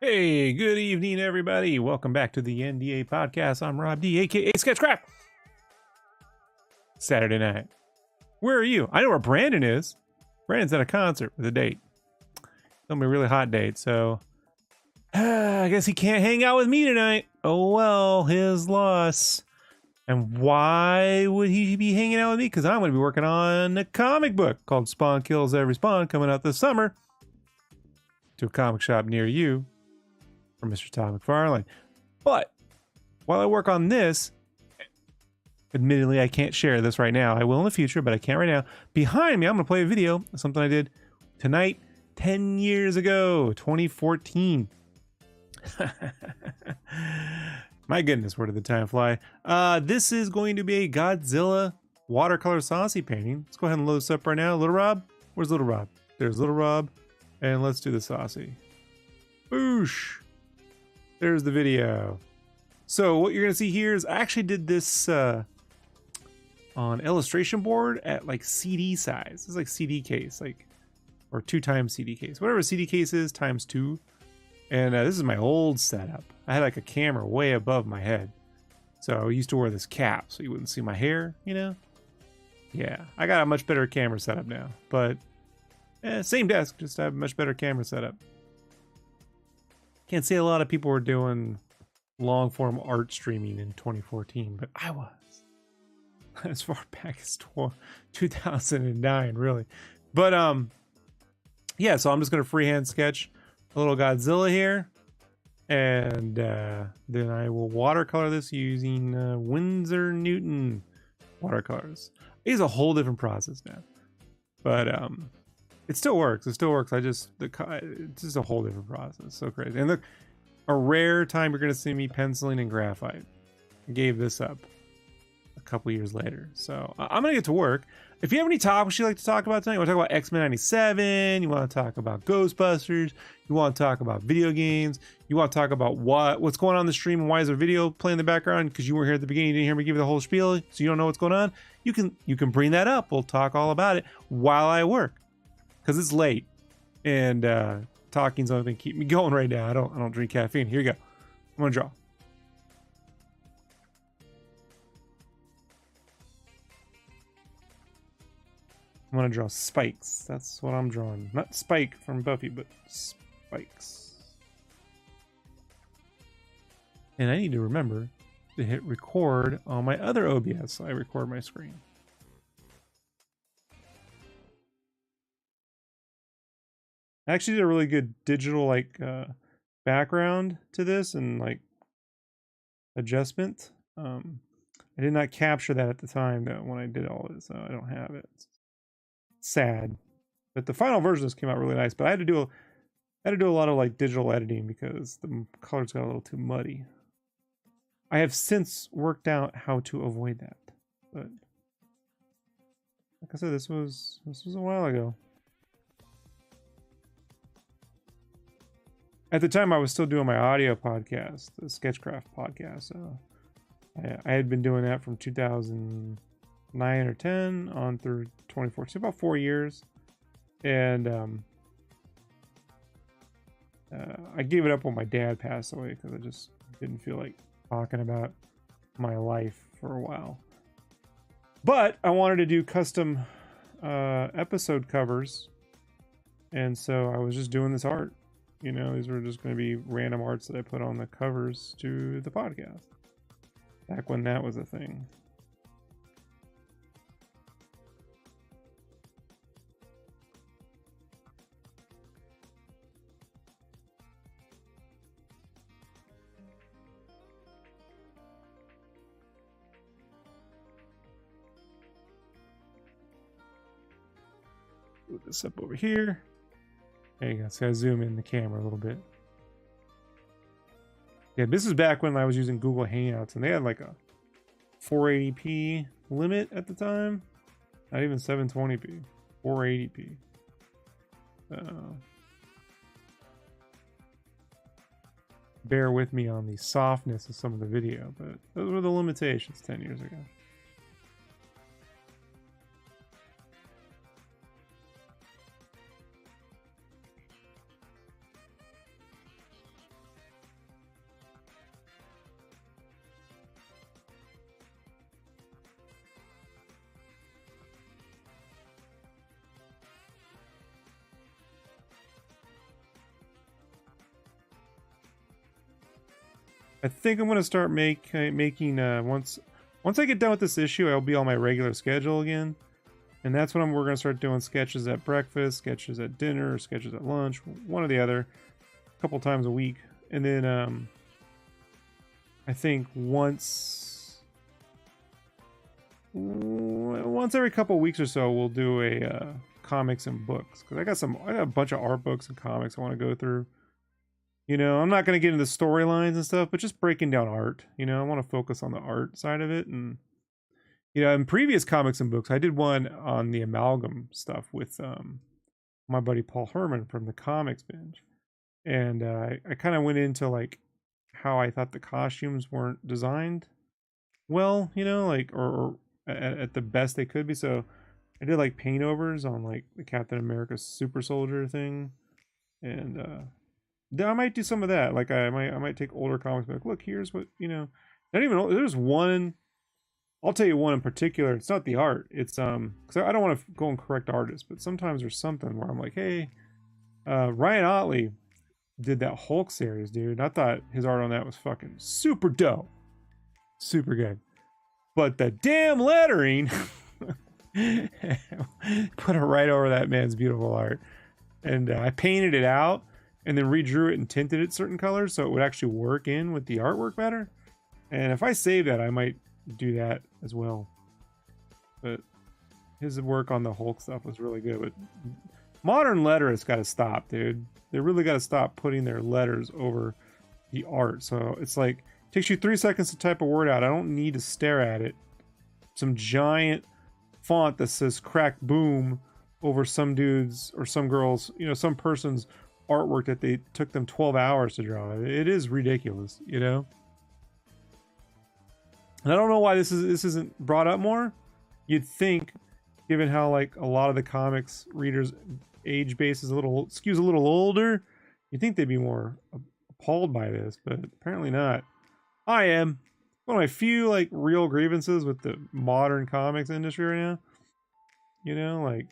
Hey, good evening, everybody. Welcome back to the NDA Podcast. I'm Rob D, aka Sketchcraft. Saturday night. Where are you? I know where Brandon is. Brandon's at a concert with a date. It's gonna be a really hot date, so I guess he can't hang out with me tonight. Oh well, his loss. And why would he be hanging out with me? Because I'm going to be working on a comic book called Spawn Kills Every Spawn, coming out this summer to a comic shop near you. From Mr. Todd McFarlane. But while I work on this, admittedly I can't share this right now. I will in the future, but I can't right now. Behind me, I'm going to play a video of something I did tonight 10 years ago, 2014. My goodness, where did the time fly? This is going to be a Godzilla Watercolor Saucy painting. Let's go ahead and load this up right now. Little Rob? Where's Little Rob? There's Little Rob. And let's do the Saucy. Boosh! There's the video. So what you're gonna see here is I actually did this on illustration board at like CD size. It's like CD case, like, or 2 times CD case, whatever CD case is times 2. And this is my old setup. I had like a camera way above my head, so I used to wear this cap so you wouldn't see my hair. You know? Yeah, I got a much better camera setup now, but same desk, just have a much better camera setup. Can't say a lot of people were doing long form art streaming in 2014, but I was. As far back as 2009, really. But yeah, so I'm just gonna freehand sketch a little Godzilla here, and then I will watercolor this using Winsor Newton watercolors. It's a whole different process now, but it still works. It still works. It's just a whole different process. So crazy. And look, a rare time you're going to see me penciling in graphite. I gave this up a couple years later. So I'm going to get to work. If you have any topics you'd like to talk about tonight, you want to talk about X-Men 97, you want to talk about Ghostbusters, you want to talk about video games, you want to talk about what's going on in the stream and why is there video playing in the background because you weren't here at the beginning, you didn't hear me give you the whole spiel, so you don't know what's going on, you can bring that up. We'll talk all about it while I work. Because it's late, and talking's the only thing keep me going right now. I don't drink caffeine. Here you go. I'm gonna draw. I'm gonna draw spikes. That's what I'm drawing. Not Spike from Buffy, but spikes. And I need to remember to hit record on my other OBS so I record my screen. I actually did a really good digital like background to this and like adjustment. I did not capture that at the time though when I did all this, so I don't have it. It's sad, but the final version of this came out really nice. But I had to do a lot of like digital editing because the colors got a little too muddy. I have since worked out how to avoid that, but like I said, this was a while ago. At the time, I was still doing my audio podcast, the Sketchcraft podcast. So I had been doing that from 2009 or 10 on through 2014, about 4 years. And I gave it up when my dad passed away because I just didn't feel like talking about my life for a while. But I wanted to do custom episode covers. And so I was just doing this art. You know, these were just going to be random arts that I put on the covers to the podcast. Back when that was a thing. Move this up over here. There you go. So I zoom in the camera a little bit. Yeah, this is back when I was using Google Hangouts, and they had like a 480p limit at the time. Not even 720p. 480p. Bear with me on the softness of some of the video, but those were the limitations 10 years ago. I think I'm gonna start making once I get done with this issue, I'll be on my regular schedule again, and that's when we're gonna start doing sketches at breakfast, sketches at dinner, sketches at lunch, one or the other, a couple times a week, and then I think once every couple of weeks or so, we'll do a comics and books, because I got a bunch of art books and comics I want to go through. You know, I'm not going to get into storylines and stuff, but just breaking down art. You know, I want to focus on the art side of it. And, you know, in previous comics and books, I did one on the amalgam stuff with my buddy Paul Herman from the Comics Binge. And I kind of went into like how I thought the costumes weren't designed well, you know, like, or at the best they could be. So I did like paint overs on like the Captain America super soldier thing. And, I might do some of that. Like I might take older comics, but like, look, here's what, you know, not even, there's one, I'll tell you one in particular. It's not the art. It's because I don't want to go and correct artists, but sometimes there's something where I'm like, hey, Ryan Otley did that Hulk series, dude. I thought his art on that was fucking super dope, super good. But the damn lettering put it right over that man's beautiful art, and I painted it out and then redrew it and tinted it certain colors so it would actually work in with the artwork better. And if I save that, I might do that as well. But his work on the Hulk stuff was really good. But modern letterists got to stop, dude. They really got to stop putting their letters over the art. So it's like, it takes you 3 seconds to type a word out. I don't need to stare at it. Some giant font that says crack boom over some dude's or some girl's, you know, some person's artwork that they took them 12 hours to draw. It is ridiculous, you know. And I don't know why this isn't brought up more. You'd think, given how like a lot of the comics readers age base is skews a little older, you'd think they'd be more appalled by this, but apparently not. I am. One of my few like real grievances with the modern comics industry right now. You know, like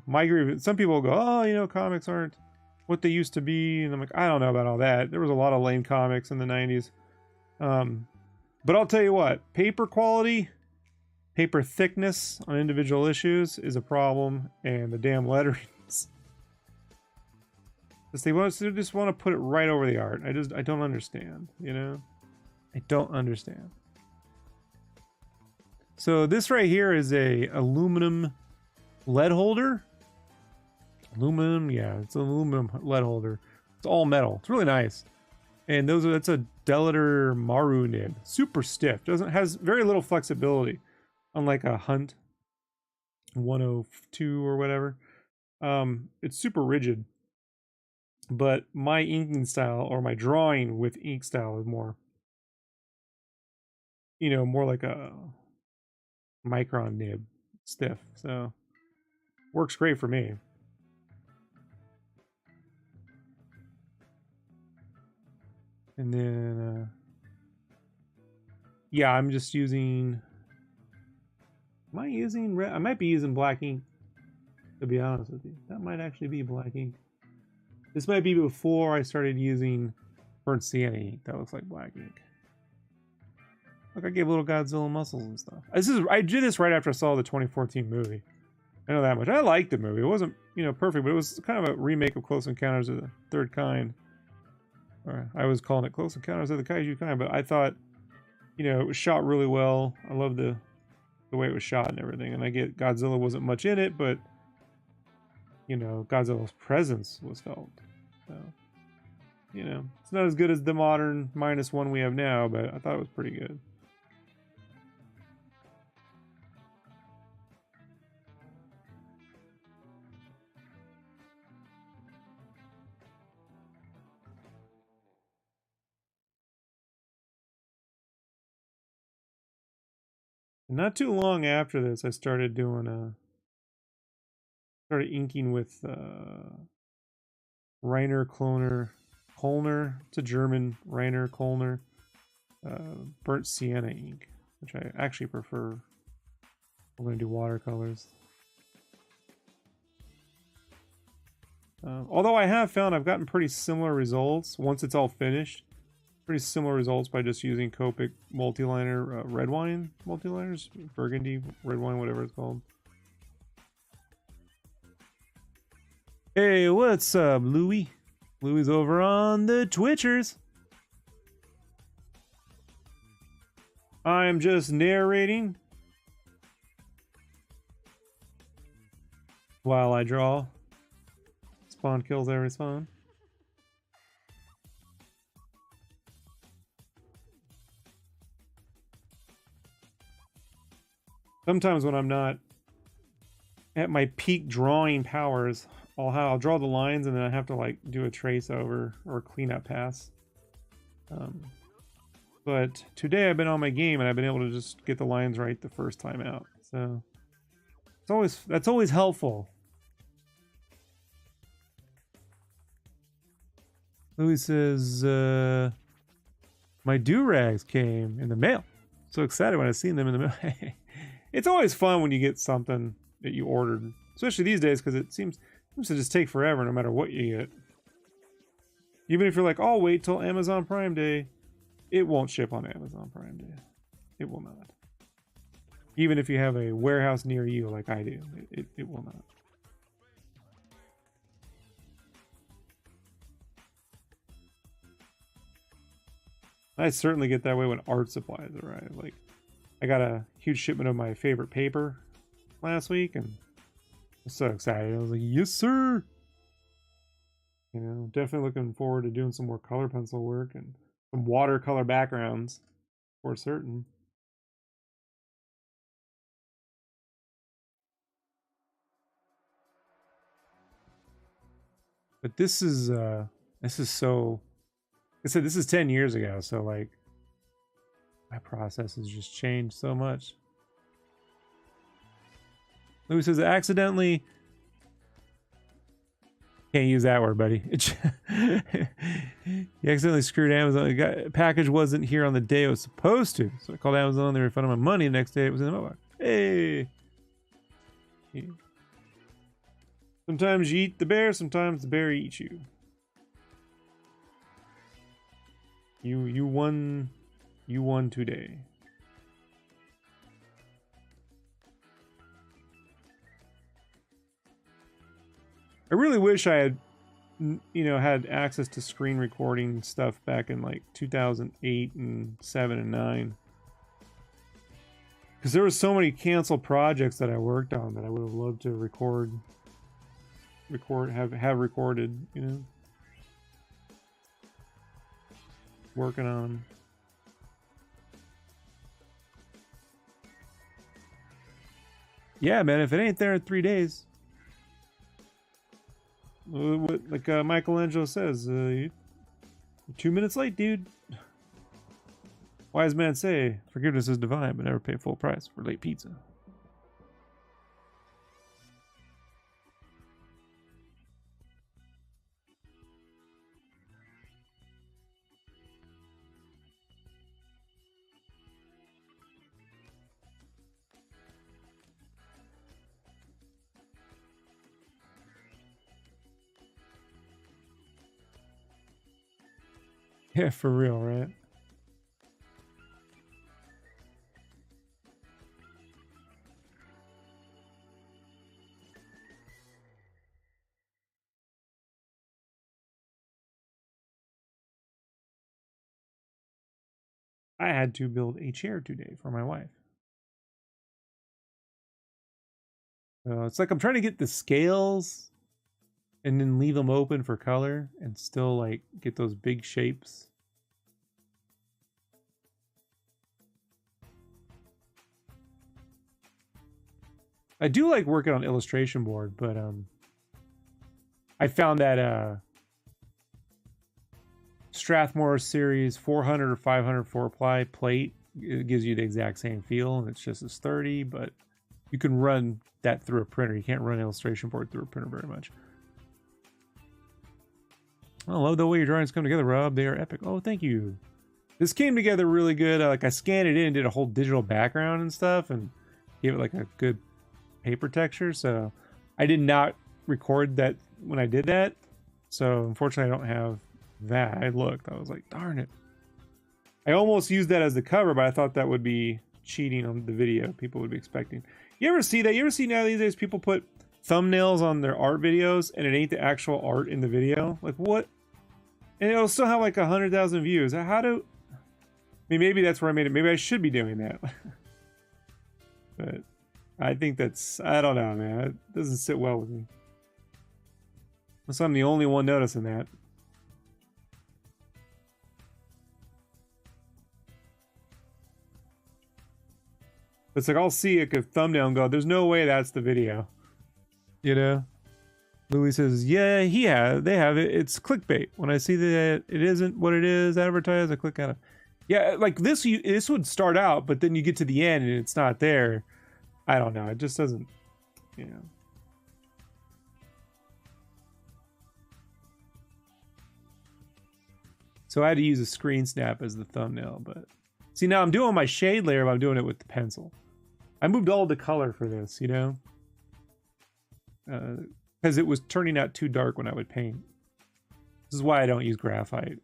my grievance. Some people go, oh, you know, comics aren't what they used to be, and I'm like, I don't know about all that. There was a lot of lame comics in the 90s. But I'll tell you what, paper quality, paper thickness on individual issues is a problem, and the damn letterings. They just want to put it right over the art. I don't understand, you know? I don't understand. So this right here is a aluminum lead holder. Aluminum, yeah, it's an aluminum lead holder. It's all metal. It's really nice. And that's a Delator Maru nib. Super stiff. Has very little flexibility. Unlike a Hunt 102 or whatever. It's super rigid. But my inking style, or my drawing with ink style, is more, you know, more like a micron nib. Stiff. So works great for me. And then, yeah, I'm just using, am I using red? I might be using black ink, to be honest with you. That might actually be black ink. This might be before I started using burnt sienna ink. That looks like black ink. Look, I gave little Godzilla muscles and stuff. I did this right after I saw the 2014 movie. I know that much. I liked the movie. It wasn't, you know, perfect, but it was kind of a remake of Close Encounters of the Third Kind. Or I was calling it Close Encounters of the Kaiju Kind, but I thought, you know, it was shot really well. I love the way it was shot and everything. And I get Godzilla wasn't much in it, but, you know, Godzilla's presence was felt. So, you know, it's not as good as the modern -1 we have now, but I thought it was pretty good. And not too long after this, I started started inking with Rainer Kollner. It's a German Rainer Kollner burnt sienna ink, which I actually prefer. I'm going to do watercolors. Although I have found I've gotten pretty similar results once it's all finished. Pretty similar results by just using Copic multiliner, red wine multiliners, burgundy, red wine, whatever it's called. Hey, what's up, Louie? Louie's over on the Twitchers. I'm just narrating while I draw. Spawn kills every spawn. Sometimes when I'm not at my peak drawing powers, I'll draw the lines and then I have to like do a trace over or cleanup pass. But today I've been on my game and I've been able to just get the lines right the first time out. So that's always helpful. Louis says, my do-rags came in the mail. So excited when I seen them in the mail. It's always fun when you get something that you ordered, especially these days, because it seems to just take forever no matter what you get. Even if you're like, I'll wait till Amazon Prime Day, it won't ship on Amazon Prime Day. It will not. Even if you have a warehouse near you like I do, it will not. I certainly get that way when art supplies arrive. Like, I got a huge shipment of my favorite paper last week, and I was so excited. I was like, yes, sir! You know, definitely looking forward to doing some more color pencil work and some watercolor backgrounds, for certain. But this is so... I said this is 10 years ago, so like my process has just changed so much. Louis says accidentally, can't use that word, buddy. You accidentally screwed Amazon. The package wasn't here on the day it was supposed to, so I called Amazon. They refunded my money. The next day it was in the mailbox. Hey. Sometimes you eat the bear, sometimes the bear eats you. You won today. I really wish I had, had access to screen recording stuff back in like 2008 and 7 and 9. Because there were so many canceled projects that I worked on that I would have loved to have recorded, working on. Yeah, man, if it ain't there in 3 days, like Michelangelo says, you're 2 minutes late, dude. Wise man say, forgiveness is divine, but never pay full price for late pizza. Yeah, for real, right? I had to build a chair today for my wife. It's like I'm trying to get the scales and then leave them open for color and still like get those big shapes. I do like working on illustration board, but I found that Strathmore series 400 or 500 4-ply plate, it gives you the exact same feel and it's just as sturdy, but you can run that through a printer. You can't run an illustration board through a printer very much. I love the way your drawings come together, Rob. They are epic. Oh, thank you. This came together really good. I scanned it in and did a whole digital background and stuff and gave it like a good paper texture. So I did not record that when I did that. So unfortunately I don't have that. I looked. I was like, darn it. I almost used that as the cover, but I thought that would be cheating on the video. People would be expecting. You ever see that? You ever see now these days people put thumbnails on their art videos and it ain't the actual art in the video? Like what? And it'll still have like 100,000 views. How do... I mean, maybe that's where I made it. Maybe I should be doing that. But I think that's... I don't know, man. It doesn't sit well with me. Unless I'm the only one noticing that. It's like I'll see a thumbnail and go, there's no way that's the video. You know? Louis says, yeah, they have it. It's clickbait. When I see that it isn't what it is advertised, I click on it. Yeah, like this would start out, but then you get to the end and it's not there. I don't know. It just doesn't, you know. So I had to use a screen snap as the thumbnail, but see, now I'm doing my shade layer, but I'm doing it with the pencil. I moved all the color for this, you know, because it was turning out too dark when I would paint. This is why I don't use graphite.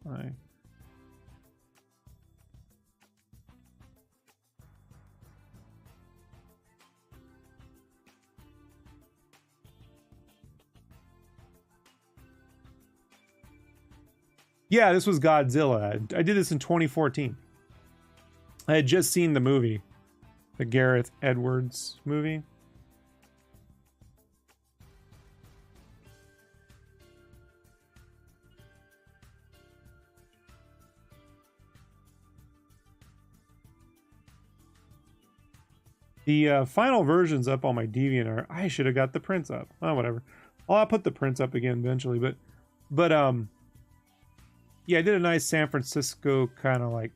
Yeah, this was Godzilla. I did this in 2014. I had just seen the movie. The Gareth Edwards movie. The final version's up on my DeviantArt. I should have got the prints up. Oh, whatever. I'll put the prints up again eventually, but yeah, I did a nice San Francisco kind of like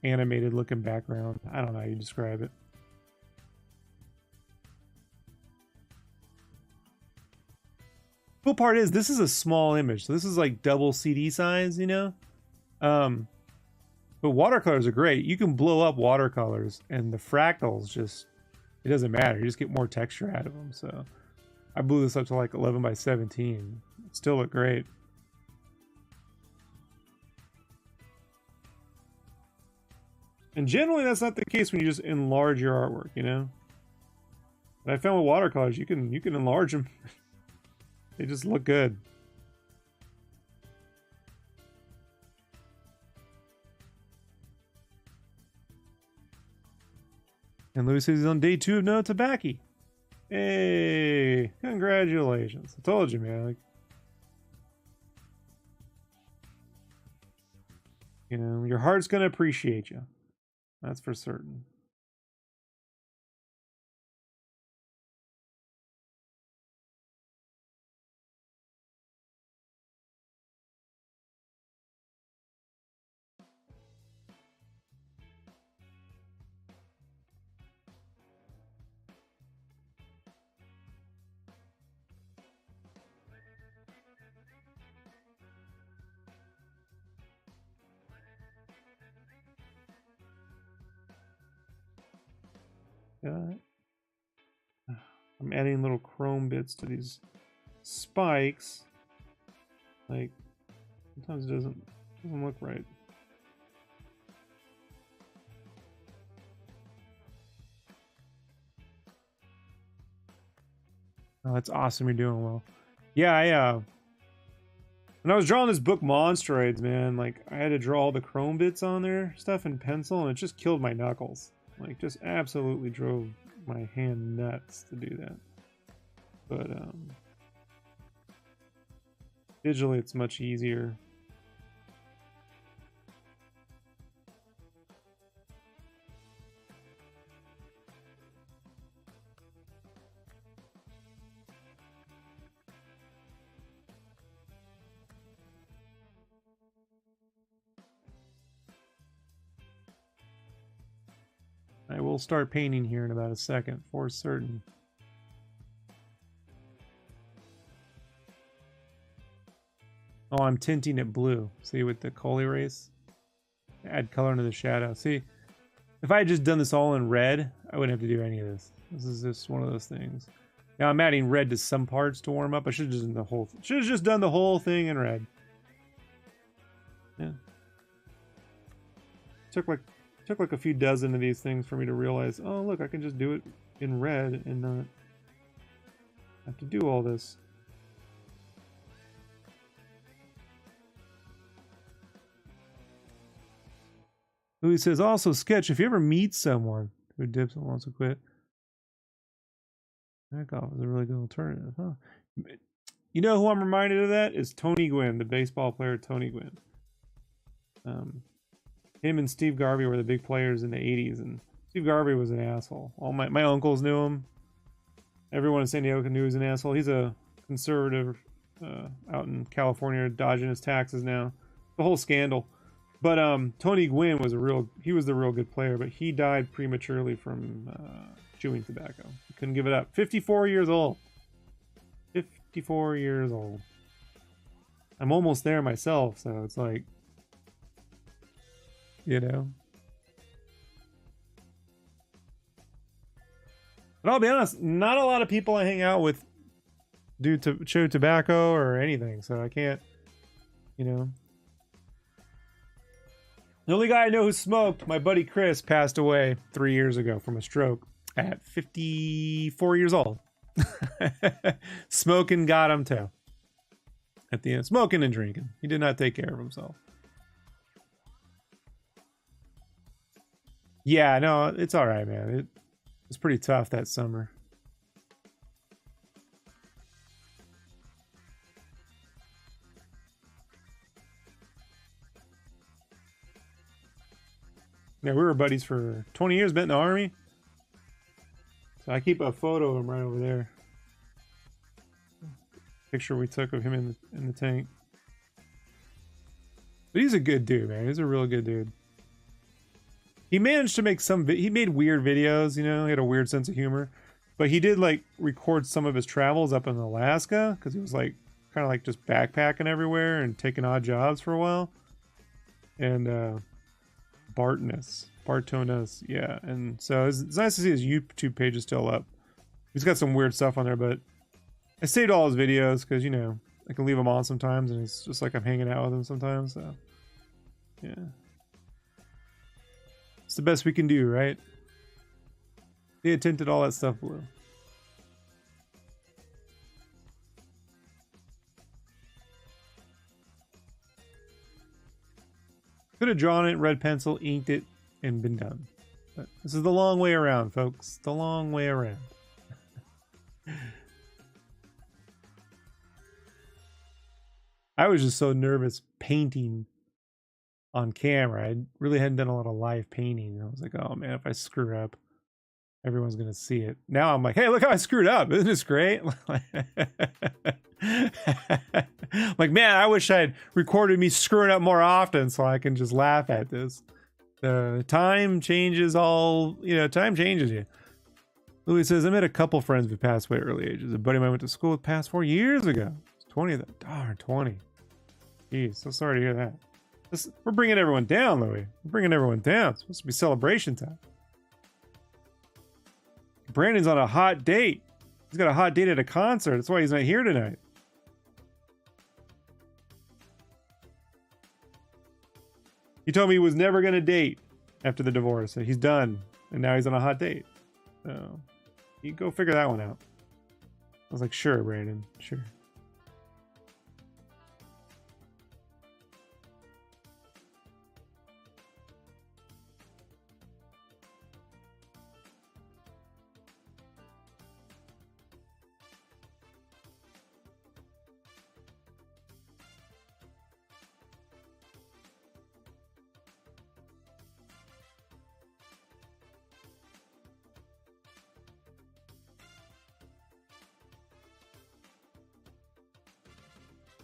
animated looking background. I don't know how you describe it. Cool part is this is a small image, so this is like double CD size, you know. But watercolors are great. You can blow up watercolors, and the fractals just, it doesn't matter. You just get more texture out of them. So I blew this up to like 11 by 17. It still look great. And generally that's not the case when you just enlarge your artwork, you know? But I found with watercolors, you can enlarge them. They just look good. And Louis says he's on day 2 of no tobacco. Hey, congratulations. I told you, man. Like, you know, your heart's gonna appreciate you. That's for certain. I'm adding little chrome bits to these spikes. Like, sometimes it doesn't look right. Oh, that's awesome. You're doing well. Yeah, when I was drawing this book Monstroids, man, like I had to draw all the chrome bits on there, stuff in pencil, and it just killed my knuckles. Like, just absolutely drove my hand nuts to do that. But digitally it's much easier. I will start painting here in about a second for certain. Oh, I'm tinting it blue. See, with the coal erase? Add color into the shadow. See, if I had just done this all in red, I wouldn't have to do any of this. This is just one of those things. Now I'm adding red to some parts to warm up. I should have just done the whole. Should have just done the whole thing in red. Yeah. Took like a few dozen of these things for me to realize, oh look, I can just do it in red and not have to do all this. Louis says, also sketch if you ever meet someone who dips and wants to quit. Back off is a really good alternative, huh? You know who I'm reminded of that is Tony Gwynn, the baseball player Tony Gwynn. Him and Steve Garvey were the big players in the 80s, and Steve Garvey was an asshole. All my uncles knew him. Everyone in San Diego knew he was an asshole. He's a conservative out in California, dodging his taxes now. The whole scandal. But Tony Gwynn was the real good player, but he died prematurely from chewing tobacco. He couldn't give it up. 54 years old. 54 years old. I'm almost there myself, so it's like, you know. But I'll be honest, not a lot of people I hang out with do chew tobacco or anything, so I can't, you know. The only guy I know who smoked, my buddy Chris, passed away 3 years ago from a stroke at 54 years old. Smoking got him too. At the end, smoking and drinking. He did not take care of himself. Yeah, no, it's all right, man. It was pretty tough that summer. Yeah, we were buddies for 20 years, been in the Army. So I keep a photo of him right over there. Picture we took of him in the tank. But he's a good dude, man. He's a real good dude. He managed to make he made weird videos, you know, he had a weird sense of humor. But he did like record some of his travels up in Alaska because he was like kind of like just backpacking everywhere and taking odd jobs for a while. And Bartonas, yeah. And so it's nice to see his YouTube page is still up. He's got some weird stuff on there, but I saved all his videos because, you know, I can leave them on sometimes and it's just like I'm hanging out with him sometimes, so yeah. It's the best we can do, right? They tinted all that stuff blue. Could have drawn it, red pencil, inked it, and been done. But this is the long way around, folks. The long way around. I was just so nervous painting on camera. I really hadn't done a lot of live painting. I was like, oh man, if I screw up, everyone's gonna see it. Now I'm like, hey, look how I screwed up. Isn't this great? Like, man, I wish I had recorded me screwing up more often so I can just laugh at this. Time changes all, you know, time changes you. Louis says, I met a couple friends who passed away at early ages. A buddy of mine went to school with passed 4 years ago. 20 of them. Darn, 20. Jeez, so sorry to hear that. We're bringing everyone down, Louis. We're bringing everyone down. It's supposed to be celebration time. Brandon's on a hot date. He's got a hot date at a concert. That's why he's not here tonight. He told me he was never going to date after the divorce. So he's done. And now he's on a hot date. So you go figure that one out. I was like, sure, Brandon. Sure.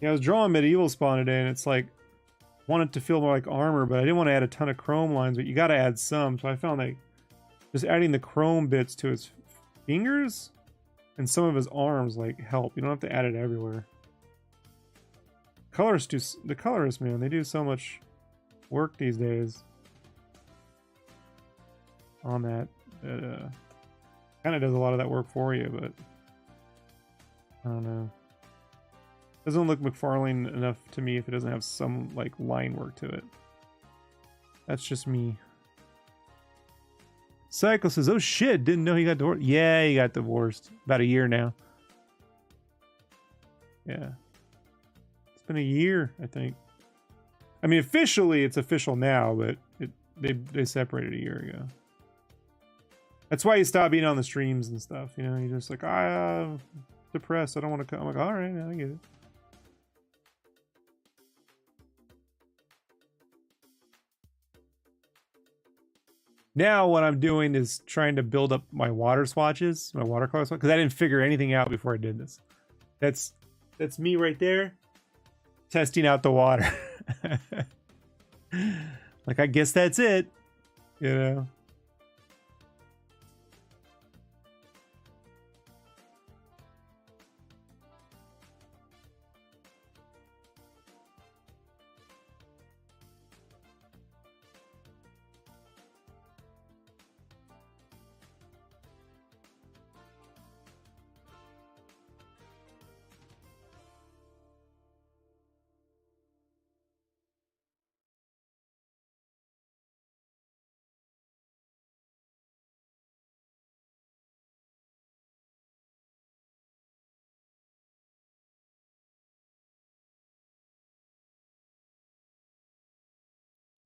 Yeah, I was drawing medieval spawn today, and it's like, wanted to feel more like armor, but I didn't want to add a ton of chrome lines, but you got to add some. So I found like just adding the chrome bits to his fingers and some of his arms like help. You don't have to add it everywhere. The colorists, man, they do so much work these days on that. Kind of does a lot of that work for you, but I don't know. Doesn't look McFarlane enough to me if it doesn't have some like line work to it. That's just me. Cycle says, oh shit, didn't know he got divorced. Yeah, he got divorced. About a year now. Yeah. It's been a year, I think. I mean, officially, it's official now, but they separated a year ago. That's why he stopped being on the streams and stuff. You know, he's just like, depressed. I don't want to come. I'm like, all right, I get it. Now what I'm doing is trying to build up my water swatches, my watercolor swatches, because I didn't figure anything out before I did this. That's me right there, testing out the water. Like, I guess that's it, you know.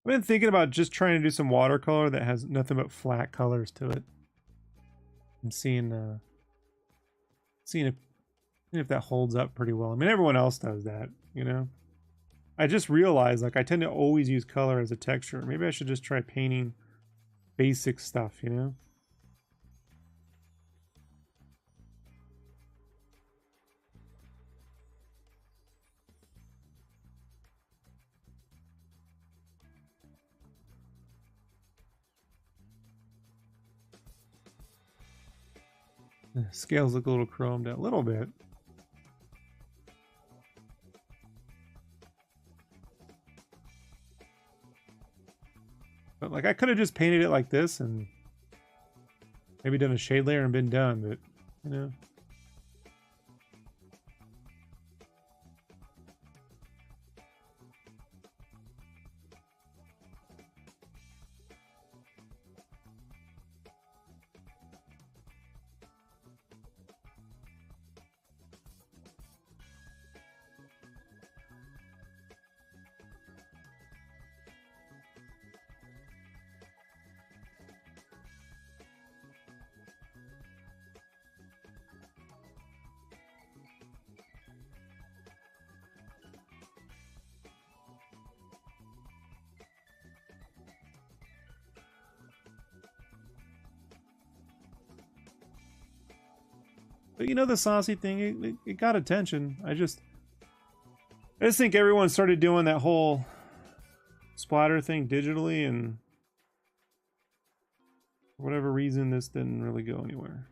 I've been thinking about just trying to do some watercolor that has nothing but flat colors to it. I'm seeing if that holds up pretty well. I mean, everyone else does that, you know. I just realized, like, I tend to always use color as a texture. Maybe I should just try painting basic stuff, you know. The scales look a little chromed out, a little bit. But like, I could have just painted it like this and maybe done a shade layer and been done, but you know. But you know, the saucy thing, it got attention. I just think everyone started doing that whole splatter thing digitally, and for whatever reason, this didn't really go anywhere.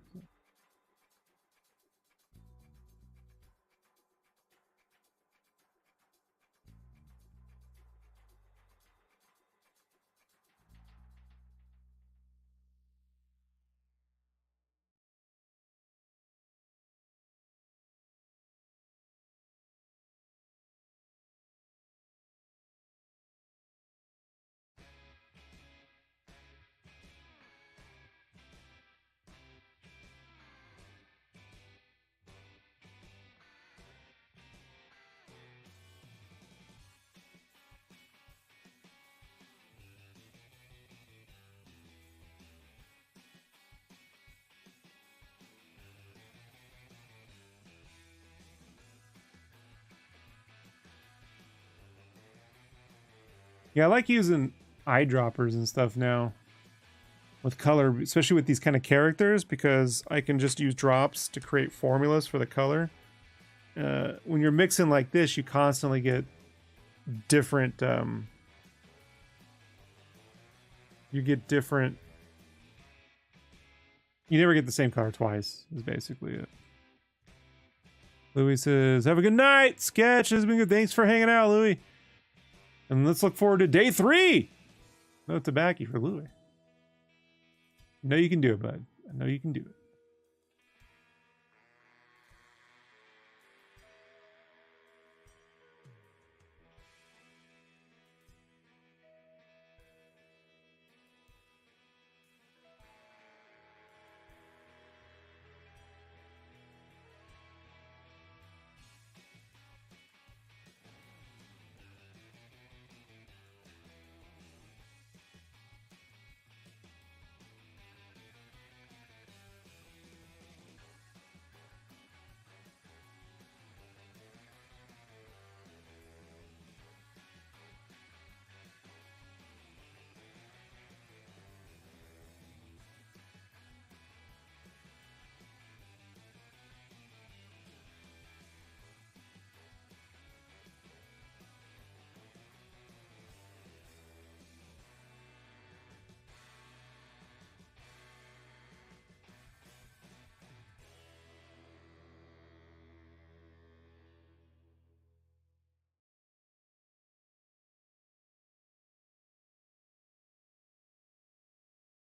Yeah, I like using eyedroppers and stuff now with color, especially with these kind of characters, because I can just use drops to create formulas for the color. When you're mixing like this, you constantly get different, you never get the same color twice, is basically it. Louis says, have a good night. Sketch has been good. Thanks for hanging out, Louis. And let's look forward to day 3. No tobacco for Louis. I know you can do it, bud. I know you can do it.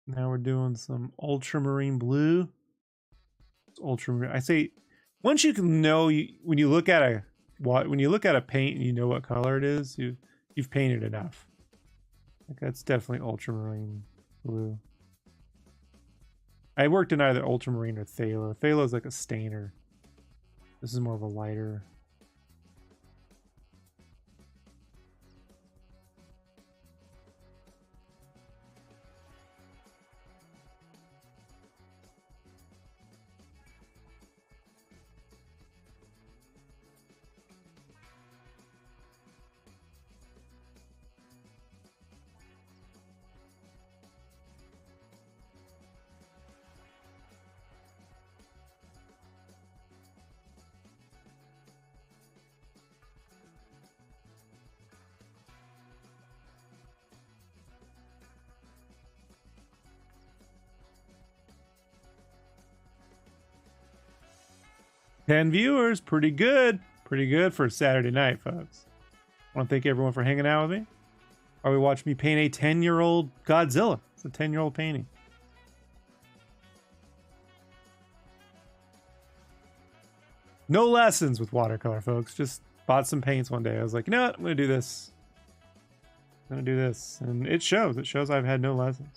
Now we're doing some ultramarine blue. It's ultramarine. I say, once you can know, when you look at a paint and you know what color it is, you've painted enough. Like that's definitely ultramarine blue. I worked in either ultramarine or phthalo. Phthalo is like a stainer. This is more of a lighter. Ten viewers, pretty good. Pretty good for a Saturday night, folks. I want to thank everyone for hanging out with me. Or we watched me paint a 10-year-old Godzilla. It's a 10-year-old painting. No lessons with watercolor, folks. Just bought some paints one day. I was like, you know what? I'm going to do this. I'm going to do this. And it shows. It shows I've had no lessons.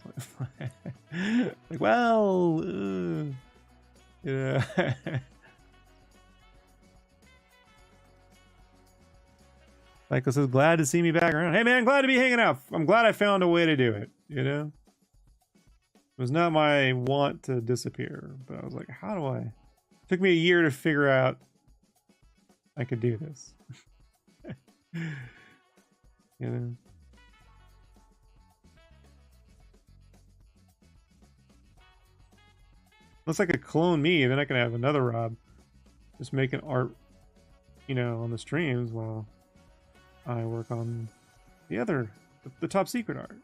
Like, well, yeah. Michael says, glad to see me back around. Hey, man, glad to be hanging out. I'm glad I found a way to do it, you know? It was not my want to disappear, but I was like, how do I? It took me a year to figure out I could do this. You know? Looks like a clone me, then I can have another Rob just making art, you know, on the streams while I work on the top secret art.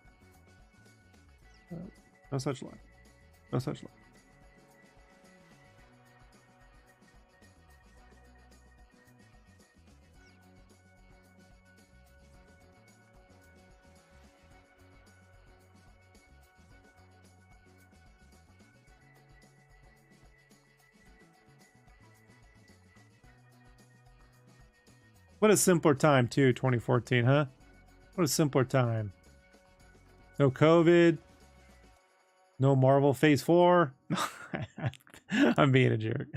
No such luck. No such luck. What a simpler time, too, 2014, huh? What a simpler time. No COVID. No Marvel Phase 4. I'm being a jerk.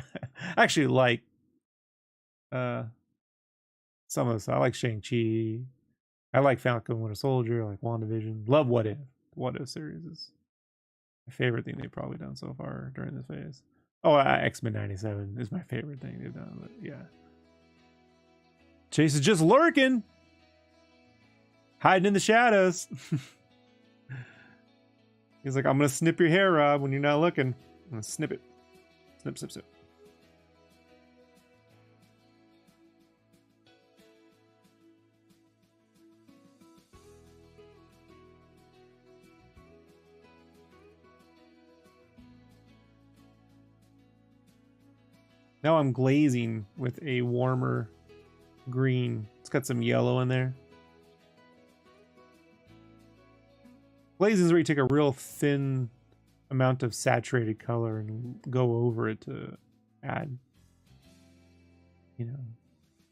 I actually like some of this. I like Shang-Chi. I like Falcon Winter Soldier. I like WandaVision. Love What If. What If series is my favorite thing they've probably done so far during this phase. Oh, X-Men 97 is my favorite thing they've done, but yeah. Chase is just lurking. Hiding in the shadows. He's like, I'm going to snip your hair, Rob, when you're not looking. I'm going to snip it. Snip, snip, snip. Now I'm glazing with a warmer green. It's got some yellow in there. Glazing is where you take a real thin amount of saturated color and go over it to add, you know,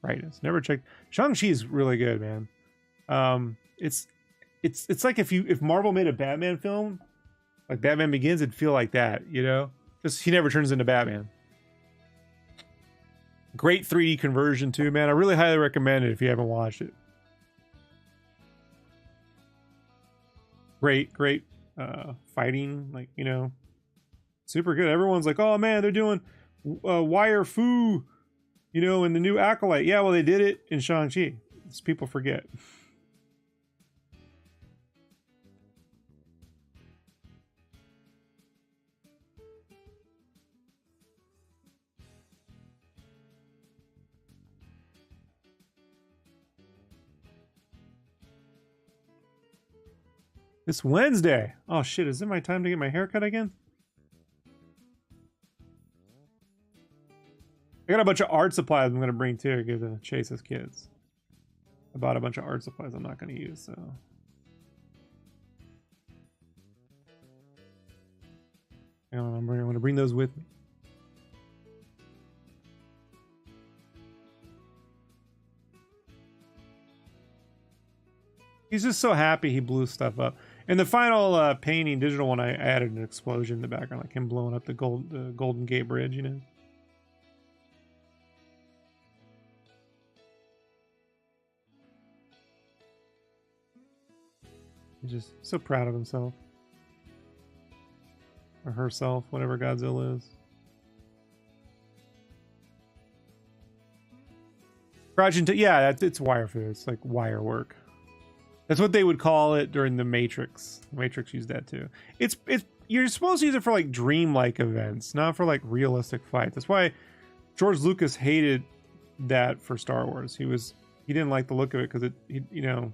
brightness. Never checked. Shang-Chi is really good, man. It's like if Marvel made a Batman film, like Batman Begins, it'd feel like that, you know? Just he never turns into Batman. Great 3D conversion too, man. I really highly recommend it if you haven't watched it. Great fighting, like, you know, super good. Everyone's like, oh man, they're doing wire fu, you know, in the new Acolyte. Yeah, well, they did it in Shang-Chi. People forget. It's Wednesday. Oh shit, is it my time to get my haircut again? I got a bunch of art supplies I'm gonna bring too, give to Chase's kids. I bought a bunch of art supplies I'm not gonna use, so. I'm going to bring those with me. He's just so happy he blew stuff up. In the final painting, digital one, I added an explosion in the background, like him blowing up the Golden Gate Bridge, you know? He's just so proud of himself. Or herself, whatever Godzilla is. Crouching to, yeah, it's wire food. It's like wire work. That's what they would call it during the Matrix. The Matrix used that too. It's you're supposed to use it for like dreamlike events, not for like realistic fights. That's why George Lucas hated that for Star Wars. He didn't like the look of it because you know,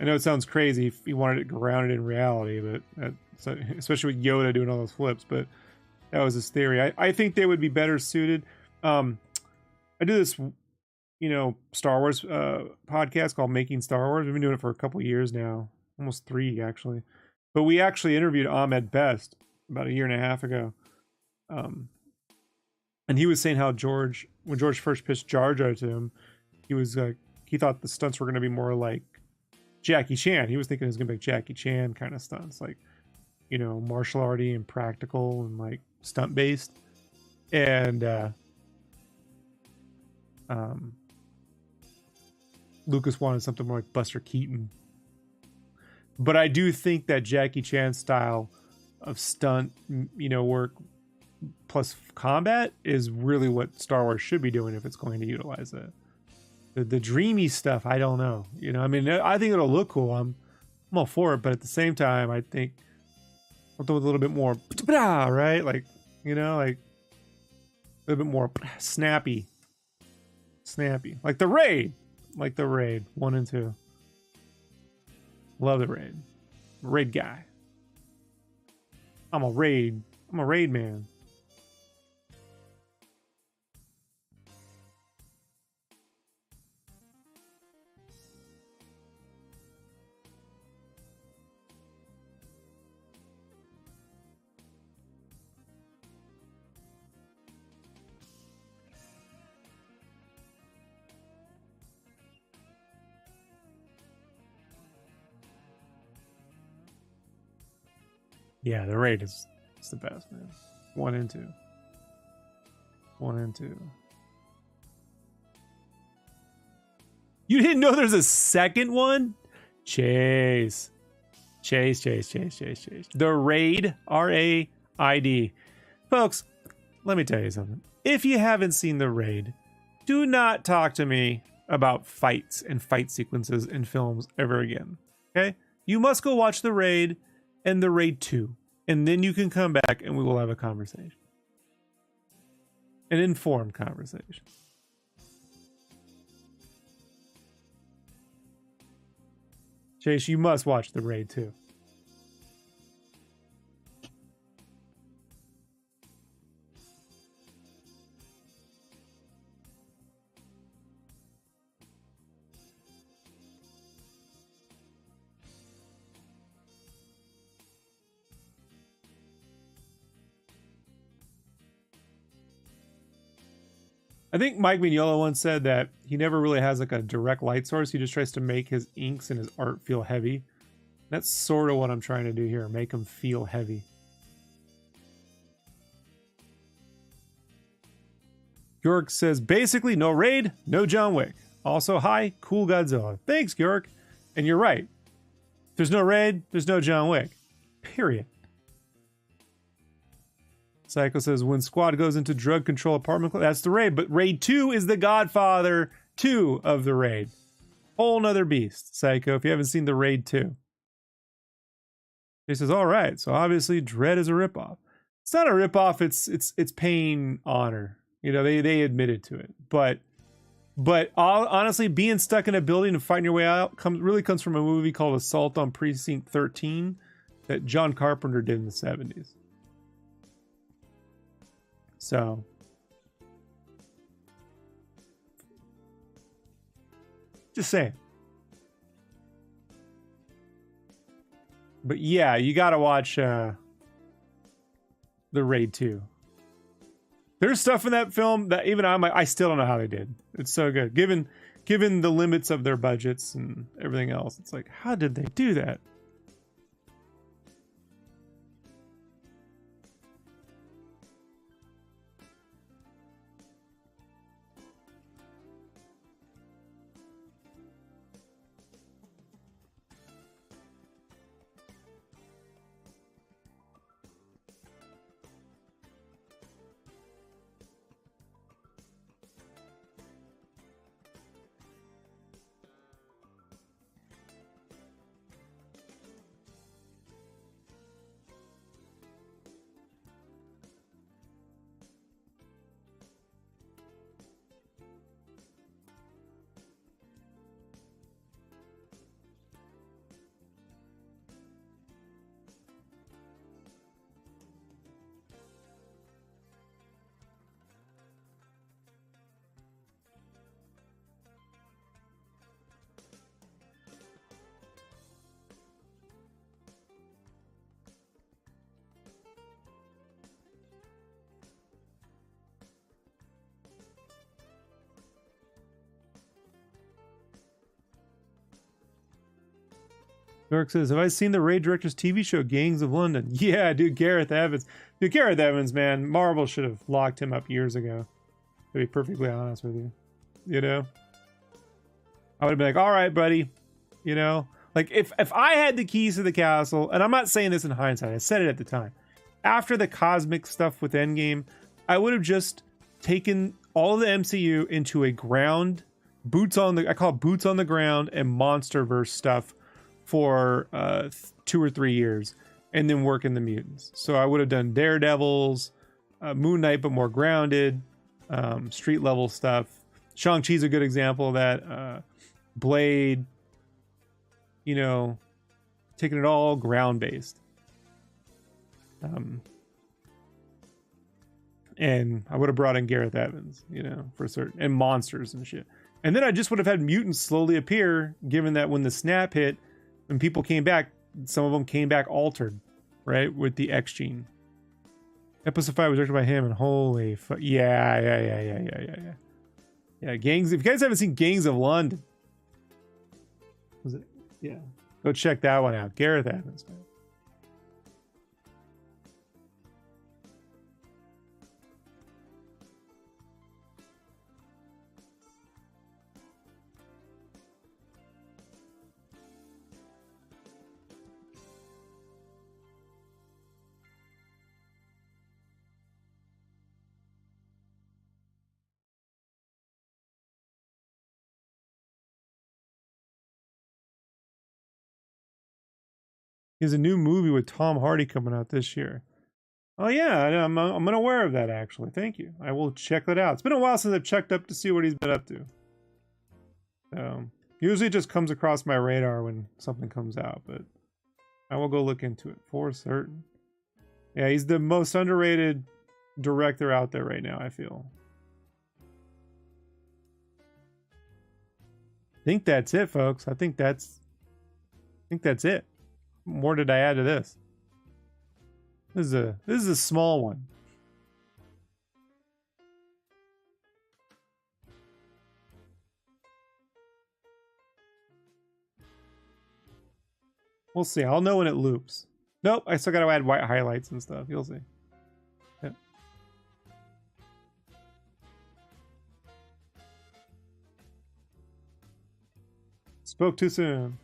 I know it sounds crazy. He wanted it grounded in reality, but especially with Yoda doing all those flips. But that was his theory. I think they would be better suited. I do this, you know, Star Wars podcast called Making Star Wars. We've been doing it for a couple years now, almost 3 actually. But we actually interviewed Ahmed Best about 1.5 years ago, and he was saying how when George first pitched Jar Jar to him, he was like, he thought the stunts were going to be more like Jackie Chan. He was thinking it was going to be like Jackie Chan kind of stunts, like, you know, martial arty and practical and like stunt based, and Lucas wanted something more like Buster Keaton. But I do think that Jackie Chan style of stunt, you know, work plus combat is really what Star Wars should be doing if it's going to utilize it. The dreamy stuff, I don't know. You know, I mean, I think it'll look cool. I'm all for it, but at the same time, I think something with a little bit more, right? Like, you know, like a little bit more snappy, like the Raid. Like the Raid 1 and 2. Love the Raid. Raid guy. I'm a Raid man. Yeah, the Raid is the best, man. 1 and 2. 1 and 2. You didn't know there's a second one? Chase. The Raid, R-A-I-D. Folks, let me tell you something. If you haven't seen The Raid, do not talk to me about fights and fight sequences in films ever again. Okay? You must go watch The Raid and The Raid 2, and then you can come back and we will have a conversation. An informed conversation. Chase, you must watch The Raid 2. I think Mike Mignola once said that he never really has like a direct light source. He just tries to make his inks and his art feel heavy. That's sort of what I'm trying to do here. Make them feel heavy. York says, basically no Raid, no John Wick. Also, hi, cool Godzilla. Thanks, York. And you're right. If there's no Raid, there's no John Wick. Period. Psycho says, when Squad goes into drug control apartment, that's the Raid. But Raid 2 is the Godfather 2 of the Raid. Whole nother beast, Psycho, if you haven't seen the Raid 2. He says, all right, so obviously Dredd is a ripoff. It's not a ripoff, it's paying honor. You know, they admitted to it. But honestly, being stuck in a building and fighting your way out really comes from a movie called Assault on Precinct 13 that John Carpenter did in the 70s. So, just saying. But yeah, you gotta watch the Raid 2. There's stuff in that film that even I still don't know how they did. It's so good. Given the limits of their budgets and everything else, it's like, how did they do that? Dark says, have I seen the Raid director's TV show, Gangs of London? Yeah, dude, Gareth Evans. Dude, Gareth Evans, man, Marvel should have locked him up years ago. To be perfectly honest with you. You know? I would have been like, all right, buddy. You know? Like, if I had the keys to the castle, and I'm not saying this in hindsight, I said it at the time. After the cosmic stuff with Endgame, I would have just taken all of the MCU into a ground, I call it boots on the ground and Monsterverse stuff for 2 or 3 years, and then work in the mutants. So I would have done Daredevils, Moon Knight, but more grounded, street level stuff. Shang-Chi's a good example of that. Blade, you know, taking it all ground based. And I would have brought in Gareth Evans, you know, for certain, and monsters and shit. And then I just would have had mutants slowly appear, given that when the snap hit, when people came back, some of them came back altered, right, with the X gene. Episode 5 was directed by him, and holy fuck, yeah. Gangs. If you guys haven't seen Gangs of London, was it? Yeah, go check that one out. Gareth Evans, man. He has a new movie with Tom Hardy coming out this year. Oh yeah, I'm unaware of that actually. Thank you. I will check that out. It's been a while since I've checked up to see what he's been up to. Usually it just comes across my radar when something comes out, but I will go look into it for certain. Yeah, he's the most underrated director out there right now, I feel. I think that's it, folks. I think that's it. What more did I add to this? This is a small one. We'll see. I'll know when it loops. Nope, I still gotta add white highlights and stuff. You'll see. Yep. Spoke too soon.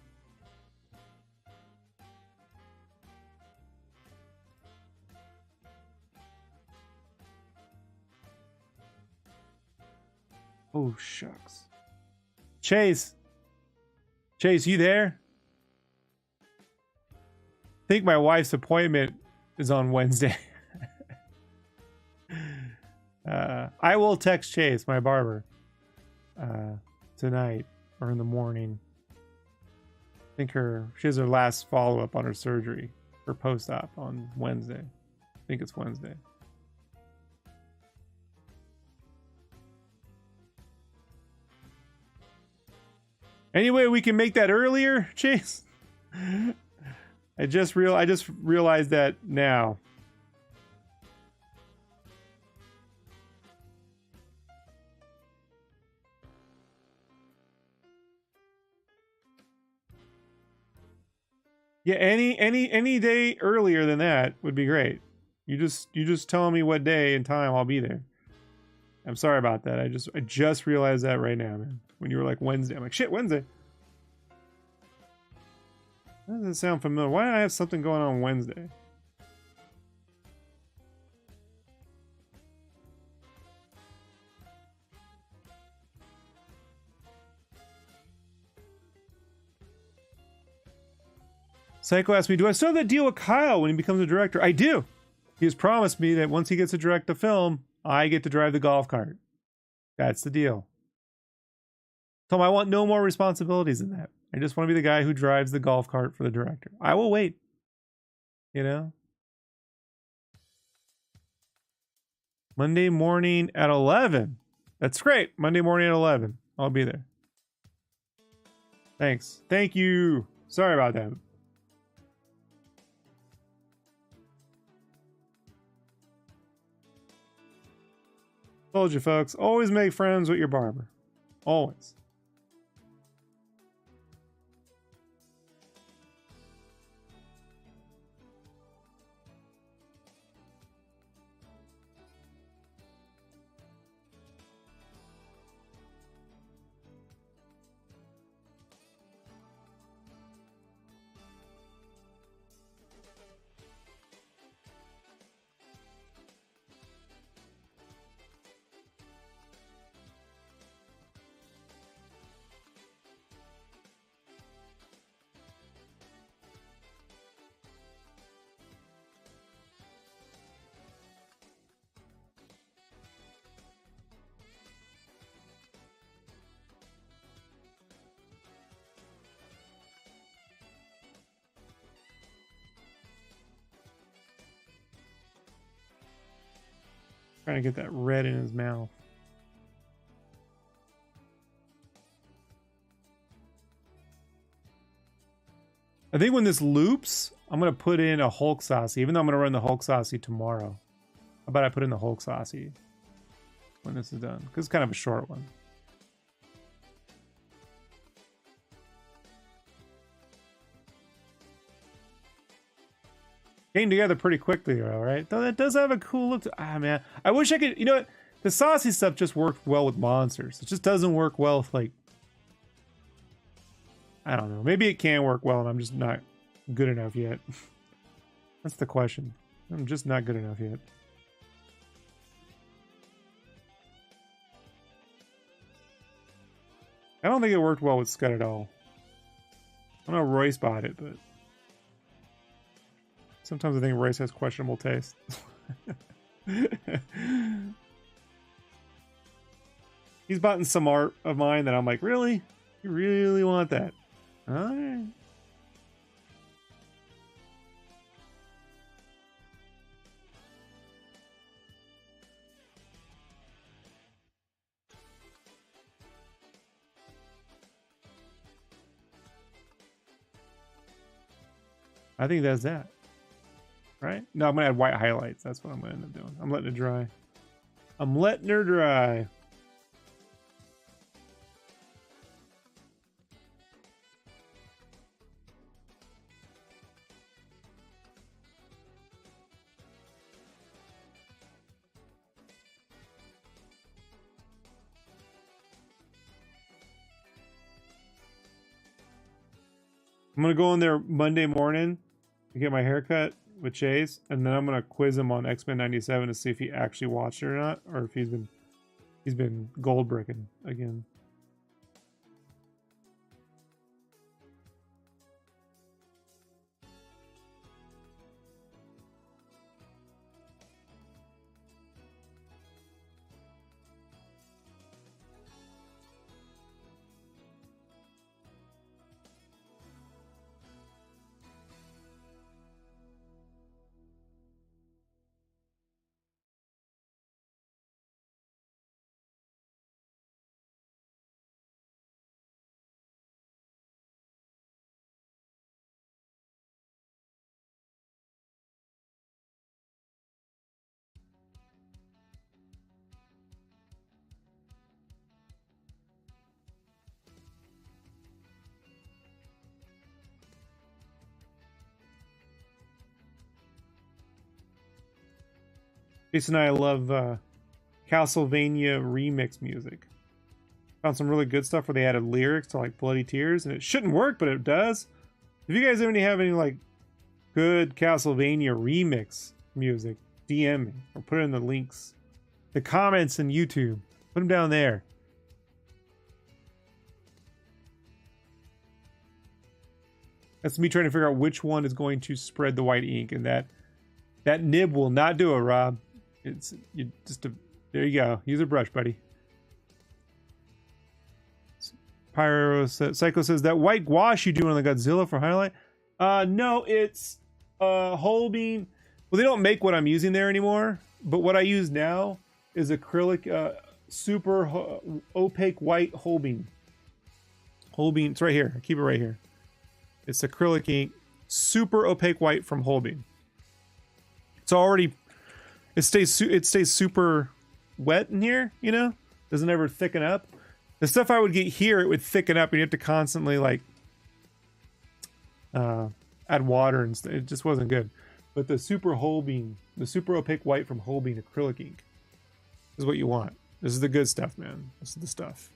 Oh, shucks. Chase, you there? I think my wife's appointment is on Wednesday. I will text Chase, my barber, tonight or in the morning. I think she has her last follow-up on her surgery, her post-op on Wednesday. I think it's Wednesday. Any way we can make that earlier, Chase? I just realized that now. Yeah, any day earlier than that would be great. You just tell me what day and time I'll be there. I'm sorry about that. I just realized that right now, man. When you were like Wednesday, I'm like, shit, Wednesday. That doesn't sound familiar. Why do I have something going on Wednesday? Psycho asked me, do I still have that deal with Kyle when he becomes a director? I do. He has promised me that once he gets to direct the film, I get to drive the golf cart. That's the deal. Tell him I want no more responsibilities than that. I just want to be the guy who drives the golf cart for the director. I will wait. You know? Monday morning at 11. That's great. Monday morning at 11. I'll be there. Thanks. Thank you. Sorry about that. Told you, folks. Always make friends with your barber. Always. Trying to get that red in his mouth. I think when this loops, I'm going to put in a Hulk Saucy, even though I'm going to run the Hulk Saucy tomorrow. How about I put in the Hulk Saucy when this is done? Because it's kind of a short one. Came together pretty quickly, all right? Though that does have a cool look. Man. I wish I could, you know what? The saucy stuff just worked well with monsters. It just doesn't work well with, like, I don't know. Maybe it can work well and I'm just not good enough yet. That's the question. I'm just not good enough yet. I don't think it worked well with Scud at all. I don't know if Royce bought it, but sometimes I think Royce has questionable taste. He's bought in some art of mine that I'm like, really? You really want that? All right. I think that's that. Right? No, I'm going to add white highlights. That's what I'm going to end up doing. I'm letting it dry. I'm letting her dry. I'm going to go in there Monday morning to get my haircut with Chase, and then I'm going to quiz him on X-Men 97 to see if he actually watched it or not, or if he's been gold bricking again. Jason and I love Castlevania remix music. Found some really good stuff where they added lyrics to like Bloody Tears, and it shouldn't work, but it does. If you guys have any like good Castlevania remix music, DM me or put it in the links, the comments in YouTube. Put them down there. That's me trying to figure out which one is going to spread the white ink, and that nib will not do it, Rob. It's you just there you go. Use a brush, buddy. Psycho says that white gouache you do on the Godzilla for highlight. No, it's Holbein. Well, they don't make what I'm using there anymore, but what I use now is acrylic super opaque white Holbein. Holbein, it's right here. I keep it right here. It's acrylic ink, super opaque white from Holbein. It's already, it stays super wet in here, you know? Doesn't ever thicken up. The stuff I would get here, it would thicken up and you have to constantly like add water and it just wasn't good. But the super Holbein, the super opaque white from Holbein acrylic ink is what you want. This is the good stuff, man. This is the stuff.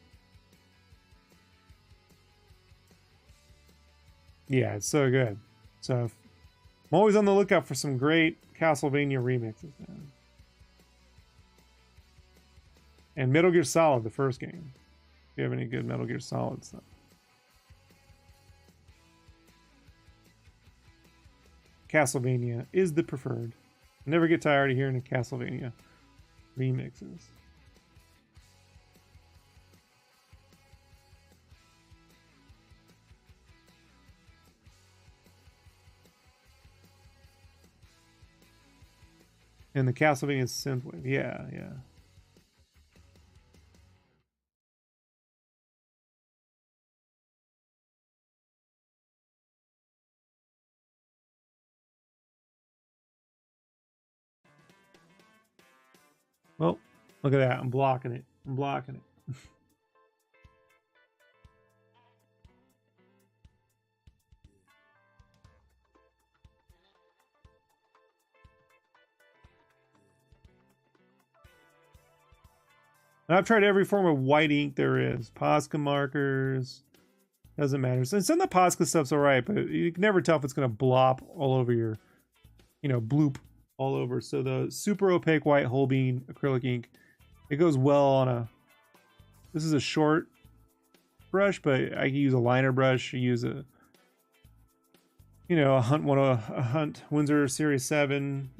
Yeah, it's so good. So I'm always on the lookout for some great Castlevania remixes, man. And Metal Gear Solid, the first game. If you have any good Metal Gear Solid stuff. Castlevania is the preferred. Never get tired of hearing the Castlevania remixes. And the Castlevania synthwave. Yeah, yeah. Well, look at that. I'm blocking it. I'm blocking it. And I've tried every form of white ink there is. Posca markers. Doesn't matter. And some of the Posca stuff's alright, but you can never tell if it's going to blop all over your, bloop all over. So the super opaque white Holbein acrylic ink, it goes well on a, this is a short brush, but I can use a liner brush. I use a, a Hunt Windsor Series 7,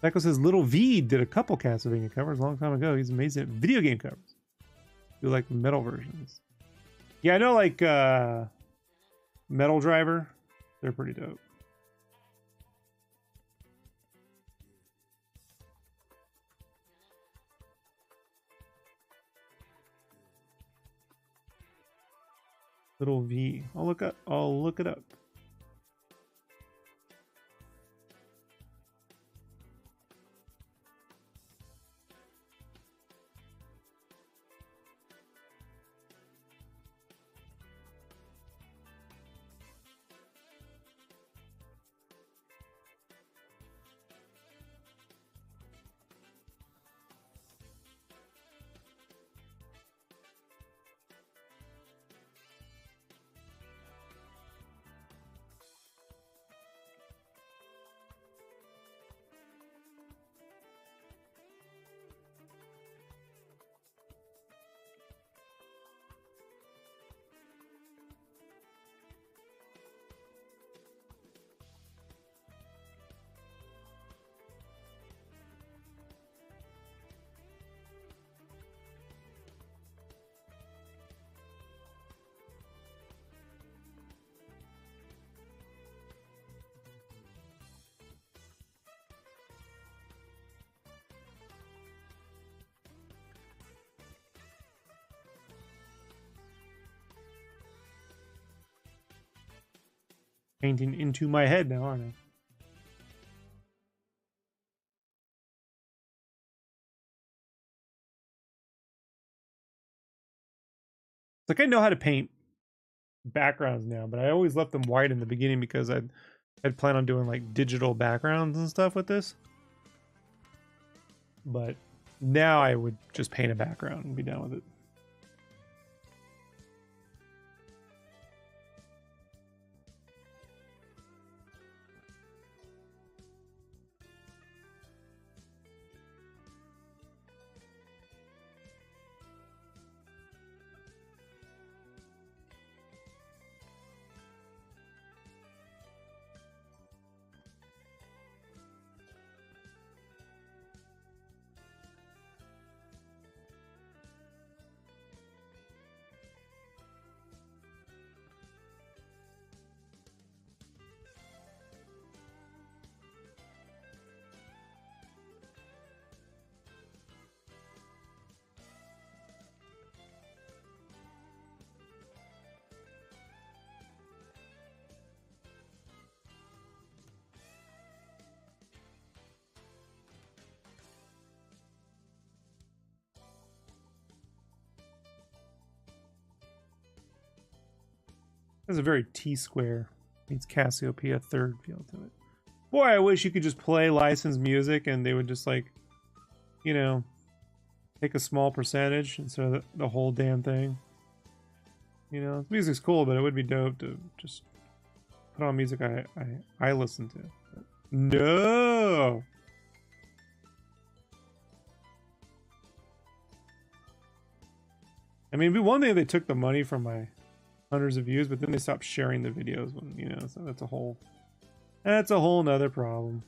Echo says Little V did a couple Castlevania covers a long time ago. He's amazing at video game covers. Do like metal versions. Yeah, I know like Metal Driver. They're pretty dope. Little V. I'll look it up. Painting into my head now, aren't I? It's like I know how to paint backgrounds now, but I always left them white in the beginning because I'd plan on doing like digital backgrounds and stuff with this. But now I would just paint a background and be done with it. There's a very T-square meets Cassiopeia third feel to it. Boy, I wish you could just play licensed music and they would just like, you know, take a small percentage instead of the whole damn thing. You know, music's cool, but it would be dope to just put on music I listen to. But no. I mean, it'd be one thing if they took the money from my hundreds of views, but then they stopped sharing the videos when, you know, so that's a whole nother problem.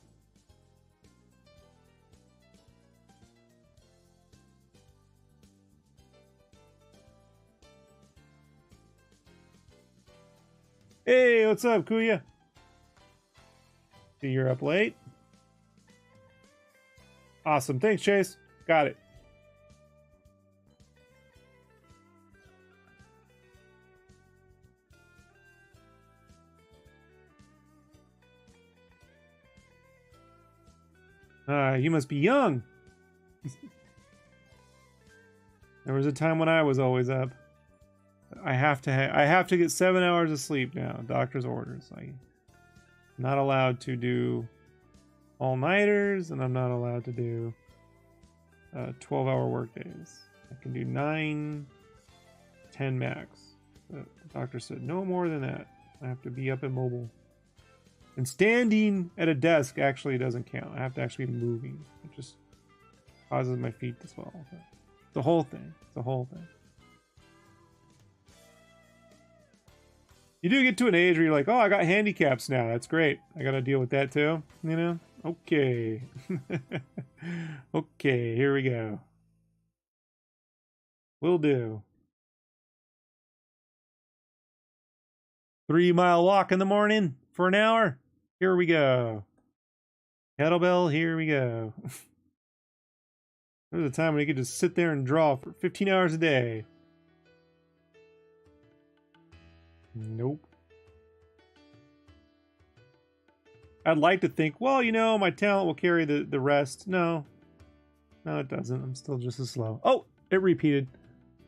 Hey, what's up, Kuya? See, you're up late. Awesome. Thanks, Chase. Got it. You must be young. There was a time when I was always up. I have to get 7 hours of sleep now. Doctor's orders. I'm not allowed to do all-nighters, and I'm not allowed to do 12-hour work days. I can do 9, 10 max. The doctor said no more than that. I have to be up and mobile. And standing at a desk actually doesn't count. I have to actually be moving. It just causes my feet to swell. The whole thing. The whole thing. You do get to an age where you're like, oh, I got handicaps now. That's great. I got to deal with that too. You know? Okay. Okay, here we go. Will do. 3-mile walk in the morning for an hour. Here we go. Kettlebell, here we go. There was a time when you could just sit there and draw for 15 hours a day. Nope. I'd like to think, well, you know, my talent will carry the rest. No. No, it doesn't. I'm still just as slow. Oh, it repeated.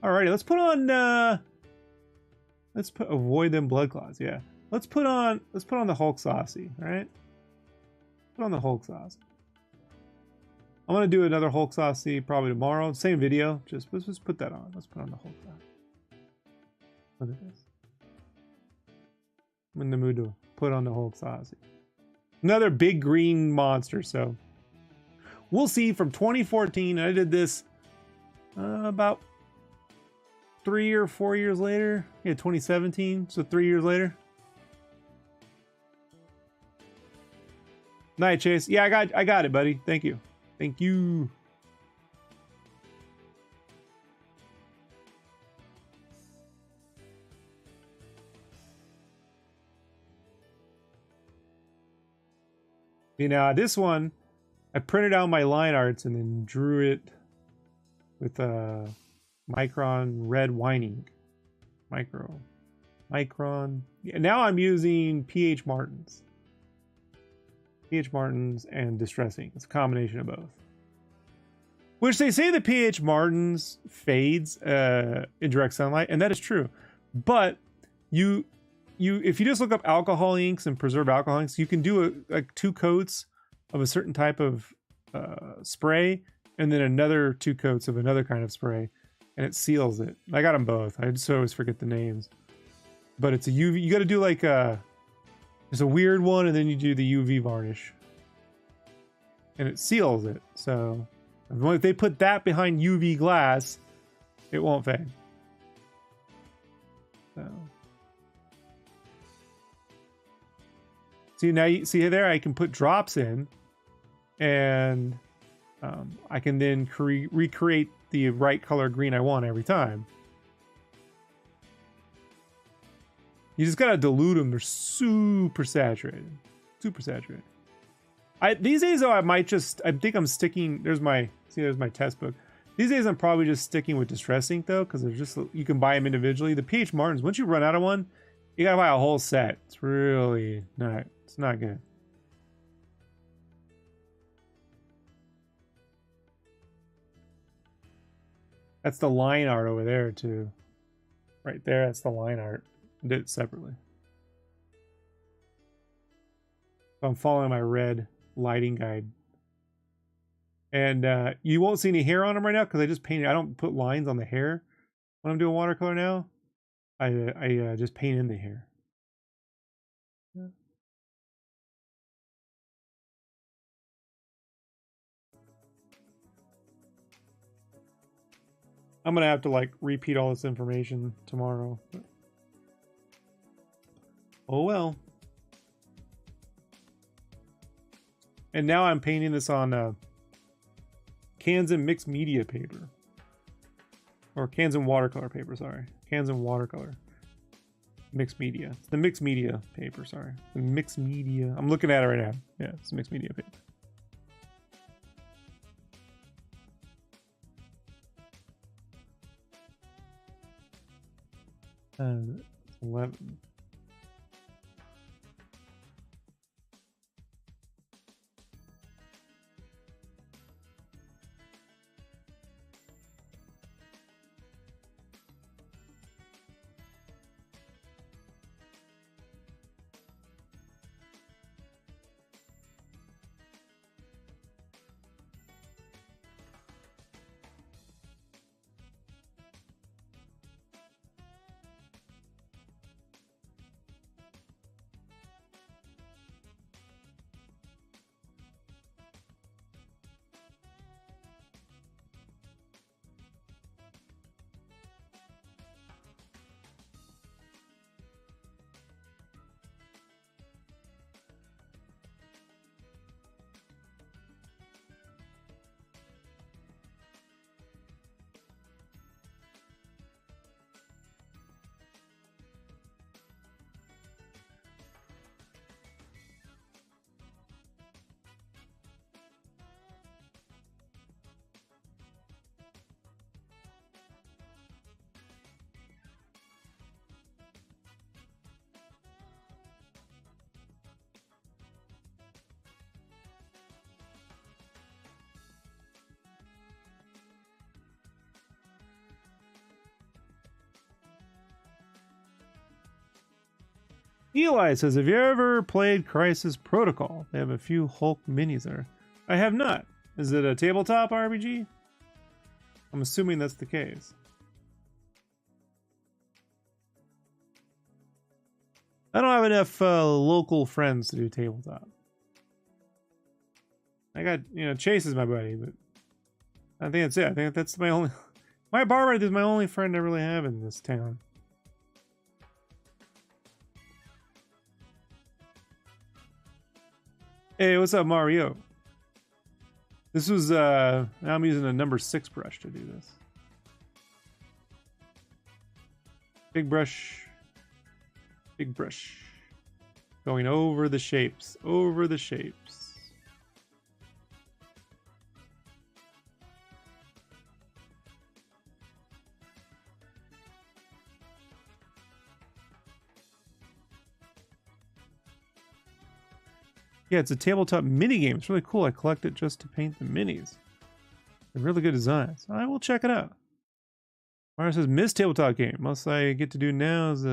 Alrighty, let's put on avoid them blood clots, yeah. Let's put on the Hulk Saucy, right? Put on the Hulk Saucy. I'm gonna do another Hulk Saucy probably tomorrow. Same video. Let's just put that on. Let's put on the Hulk Saucy. Look at this. I'm in the mood to put on the Hulk Saucy. Another big green monster, so we'll see. From 2014, I did this about 3 or 4 years later. Yeah, 2017, so 3 years later. Night, Chase. Yeah, I got it, buddy. Thank you. Thank you. You know, this one, I printed out my line arts and then drew it with a Micron red wine ink. Micro Micron. Yeah, now I'm using pH Martins. pH Martins and distressing. It's a combination of both. Which they say the pH Martins fades in direct sunlight, and that is true. But if you just look up alcohol inks and preserved alcohol inks, you can do like 2 coats of a certain type of spray, and then another 2 coats of another kind of spray, and it seals it. I got them both. I just always forget the names. But it's a UV. You got to do like there's a weird one, and then you do the UV varnish, and it seals it. So if they put that behind UV glass, it won't fade. So see, now you see there, I can put drops in, and I can then recreate the right color green I want every time. You just gotta dilute them. They're super saturated. Super saturated. These days though, I think I'm sticking, there's my test book. These days I'm probably just sticking with distress ink though, because they're just, you can buy them individually. The pH Martins, once you run out of one, you gotta buy a whole set. It's really not, it's not good. That's the line art over there too. Right there, that's the line art. I did it separately. So I'm following my red lighting guide. And you won't see any hair on them right now because I just painted. I don't put lines on the hair when I'm doing watercolor now. I just paint in the hair. Yeah. I'm gonna have to like repeat all this information tomorrow. But... oh well. And now I'm painting this on Kansan mixed media paper. Or Kansan watercolor paper, sorry. Kansan watercolor. Mixed media. It's the mixed media paper, sorry. The mixed media. I'm looking at it right now. Yeah, it's mixed media paper. And 11. Eli says, have you ever played Crisis Protocol? They have a few Hulk minis there. I have not. Is it a tabletop RPG? I'm assuming that's the case. I don't have enough local friends to do tabletop. I got, Chase is my buddy, but I think that's it. I think that's my barber is my only friend I really have in this town. Hey, what's up, Mario? This was, now I'm using a number 6 brush to do this. Big brush. Big brush. Going over the shapes. Over the shapes. Yeah, it's a tabletop mini game. It's really cool. I collect it just to paint the minis. They're really good designs. I will check it out. Mario says, miss tabletop game. Most I get to do now is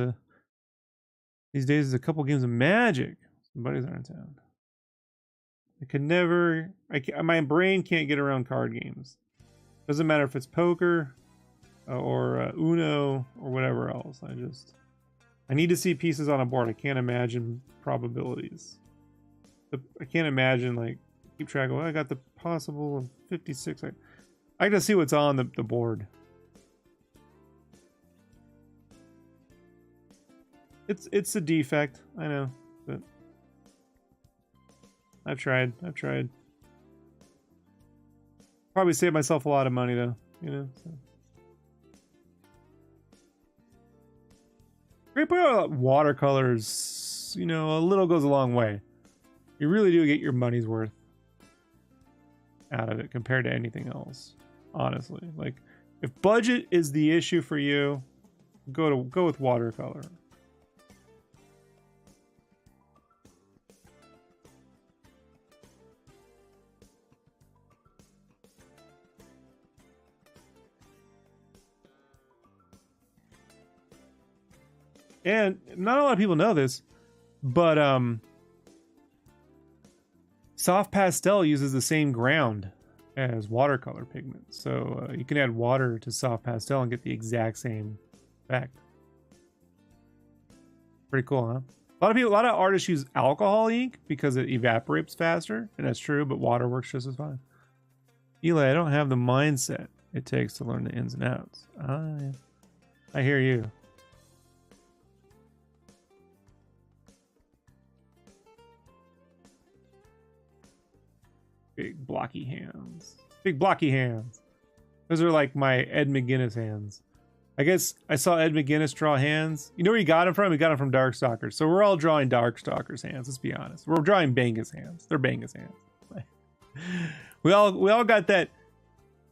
these days is a couple games of Magic. Some buddies are in town. I could never, my brain can't get around card games. Doesn't matter if it's poker or Uno or whatever else. I need to see pieces on a board. I can't imagine probabilities. I can't imagine, like, keep track of, I got the possible of 56. I gotta see what's on the board. It's a defect, I know, but I've tried. Probably saved myself a lot of money though, you know. So. Great point about watercolors, you know, a little goes a long way. You really do get your money's worth out of it compared to anything else, honestly. Like, if budget is the issue for you, go with watercolor. And not a lot of people know this, but soft pastel uses the same ground as watercolor pigment. So you can add water to soft pastel and get the exact same effect. Pretty cool, huh? A lot of artists use alcohol ink because it evaporates faster, and that's true, but water works just as fine. Eli, I don't have the mindset it takes to learn the ins and outs. I hear you. Big blocky hands. Big blocky hands. Those are like my Ed McGuinness hands. I guess I saw Ed McGuinness draw hands. You know where he got them from? He got them from Darkstalkers. So we're all drawing Darkstalkers hands, let's be honest. We're drawing Bangus hands. They're Bangus hands. We all got that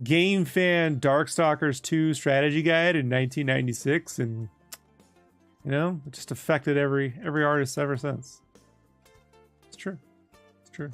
Game Fan Darkstalkers 2 strategy guide in 1996, and you know, it just affected every artist ever since. It's true. It's true.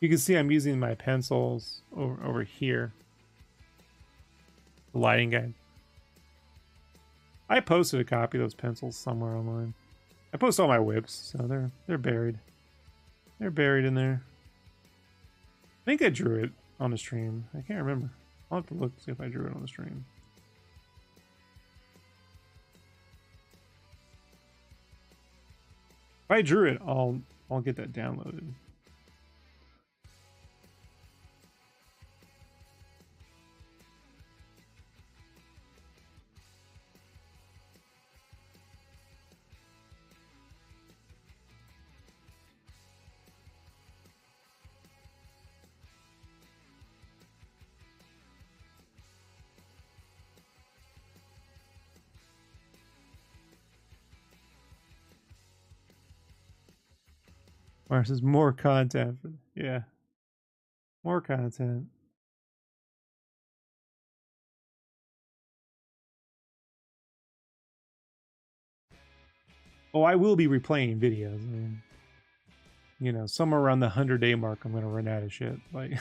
You can see I'm using my pencils over here. The lighting guide. I posted a copy of those pencils somewhere online. I post all my whips, so they're buried. They're buried in there. I think I drew it on the stream. I can't remember. I'll have to look to see if I drew it on the stream. If I drew it, I'll get that downloaded. Mars says more content. Yeah. More content. Oh, I will be replaying videos. I mean, you know, somewhere around the 100-day mark, I'm going to run out of shit. Like,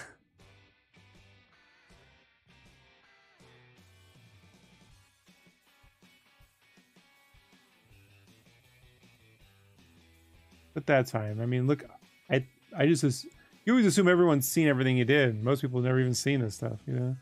but that's fine. I mean, look, I just, you always assume everyone's seen everything you did. Most people have never even seen this stuff, you know?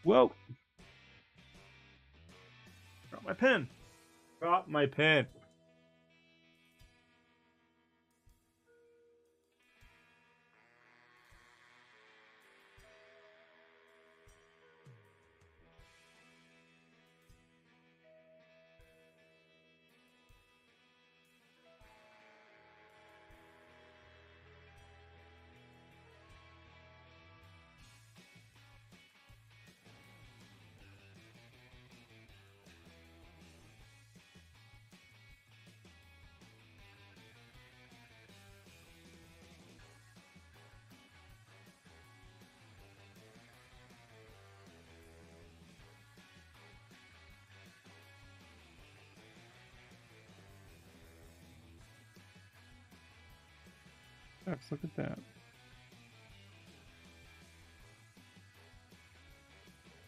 Whoa. Drop my pen. Drop my pen. Let's look at that.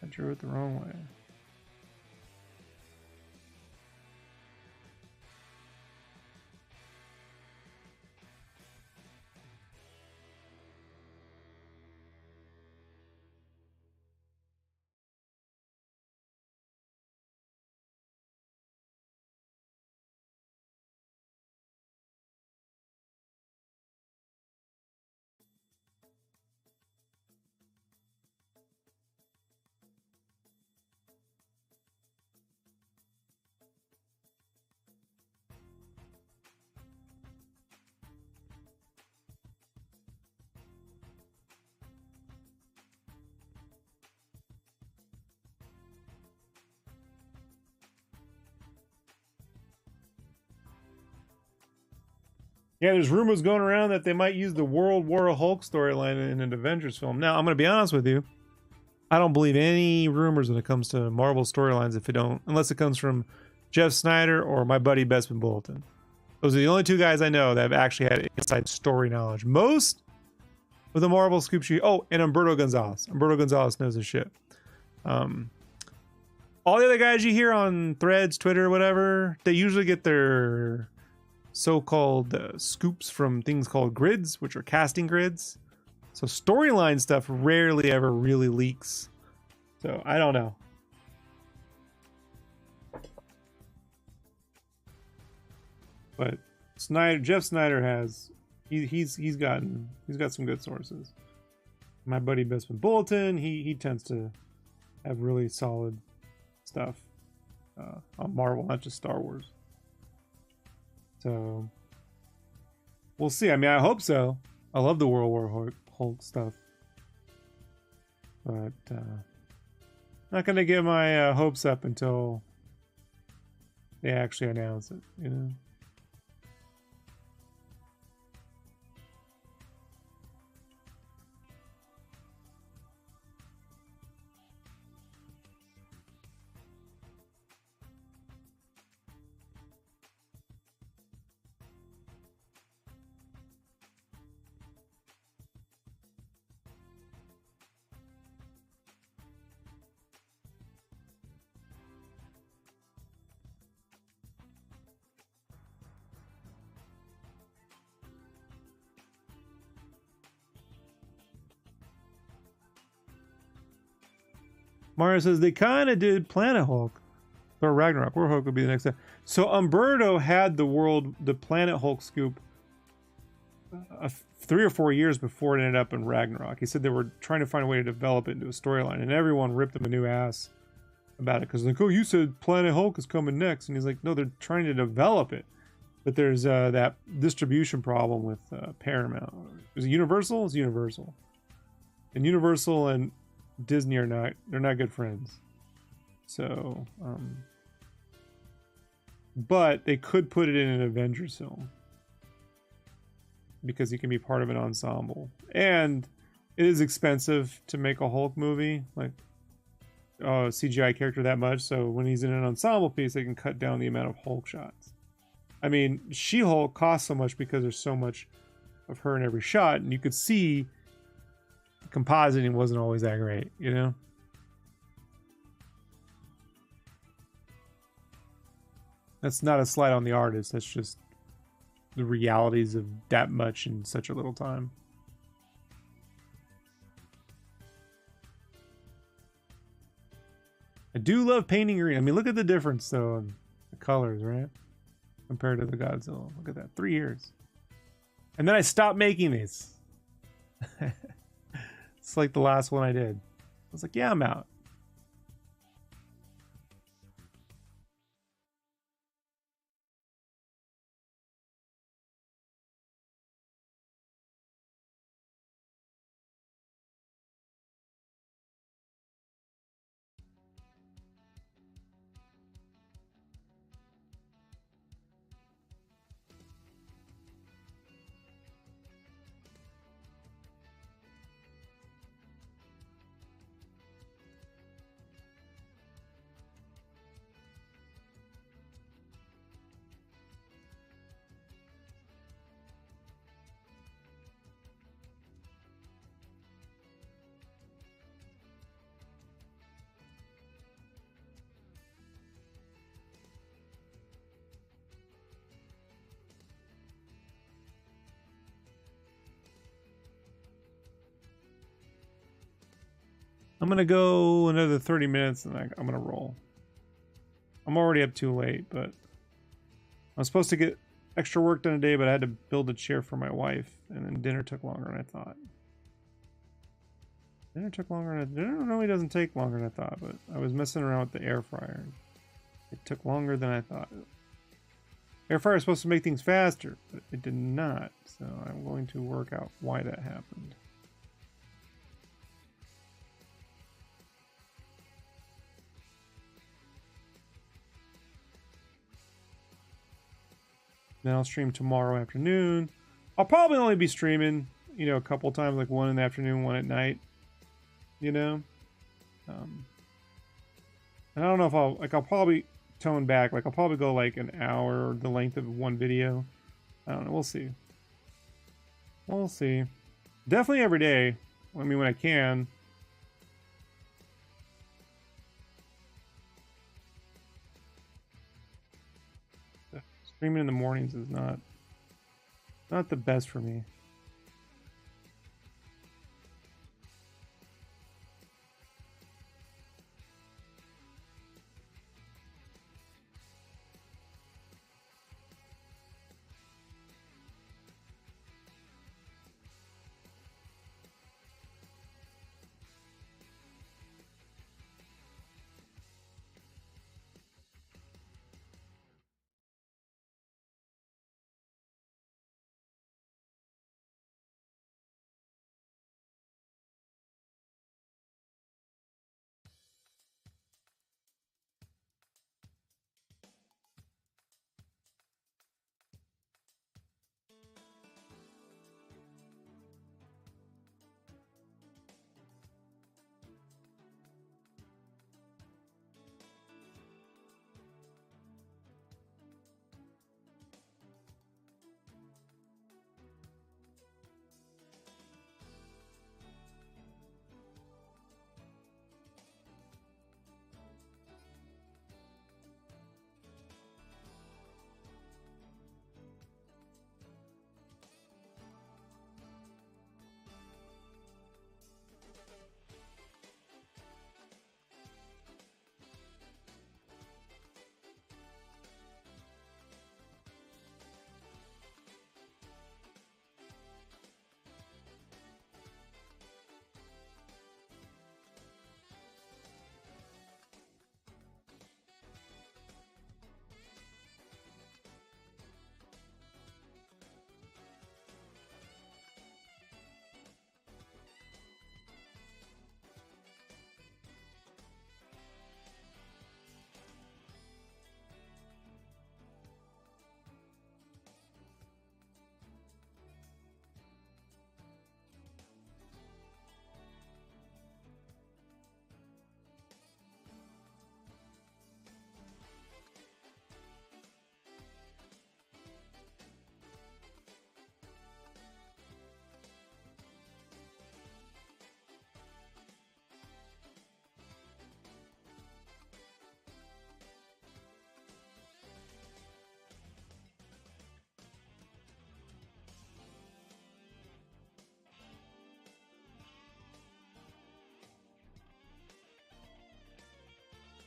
I drew it the wrong way. Yeah, there's rumors going around that they might use the World War Hulk storyline in an Avengers film. Now, I'm going to be honest with you. I don't believe any rumors when it comes to Marvel storylines unless it comes from Jeff Snyder or my buddy Bespin Bulletin. Those are the only two guys I know that have actually had inside story knowledge. Most with the Marvel scoop sheet. Oh, and Humberto Gonzalez. Humberto Gonzalez knows his shit. All the other guys you hear on Threads, Twitter, whatever, they usually get their so-called scoops from things called grids, which are casting grids. So storyline stuff rarely ever really leaks. So I don't know. But Jeff Snyder has he's got some good sources. My buddy Bespin Bulletin, he tends to have really solid stuff on Marvel, not just Star Wars. So we'll see. I mean, I hope so. I love the World War Hulk stuff, but not gonna get my hopes up until they actually announce it, you know. Mario says they kind of did Planet Hulk or Ragnarok. World Hulk would be the next step. So Umberto had the Planet Hulk scoop 3 or 4 years before it ended up in Ragnarok. He said they were trying to find a way to develop it into a storyline, and everyone ripped him a new ass about it because like, oh, you said Planet Hulk is coming next, and he's like, no, they're trying to develop it, but there's that distribution problem with Paramount. Is it Universal? It's Universal, and Universal and Disney they're not good friends. So but they could put it in an Avengers film because he can be part of an ensemble, and it is expensive to make a Hulk movie, like CGI character that much. So when he's in an ensemble piece, they can cut down the amount of Hulk shots. I mean, She-Hulk costs so much because there's so much of her in every shot, and you could see compositing wasn't always that great, you know. That's not a slight on the artist, that's just the realities of that much in such a little time. I do love painting green. I mean, look at the difference though in the colors, right? Compared to the Godzilla. Look at that, 3 years. And then I stopped making these. It's like the last one I did. I was like, yeah, I'm out. I'm gonna go another 30 minutes and I'm gonna roll. I'm already up too late, but I was supposed to get extra work done today, but I had to build a chair for my wife, and then dinner took longer than I thought. Dinner normally doesn't take longer than I thought, but I was messing around with the air fryer. It took longer than I thought. Air fryer is supposed to make things faster, but it did not. So I'm going to work out why that happened. Then I'll stream tomorrow afternoon. I'll probably only be streaming, you know, a couple times, like one in the afternoon, one at night, you know. And I don't know if I'll probably tone back. Like I'll probably go like an hour, the length of one video. I don't know. We'll see. We'll see. Definitely every day. I mean, when I can. Streaming in the mornings is not the best for me.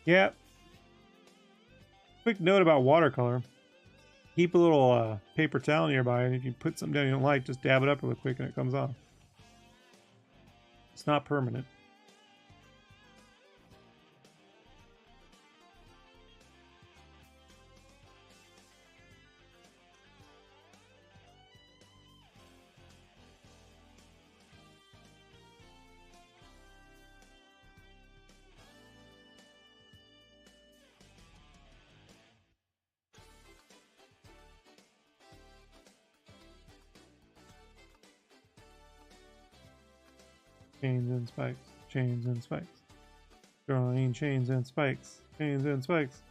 Yeah. Quick note about watercolor. Keep a little paper towel nearby, and if you put something down you don't like, just dab it up real quick and it comes off. It's not permanent. Chains and spikes, chains and spikes. Drawing chains and spikes, chains and spikes.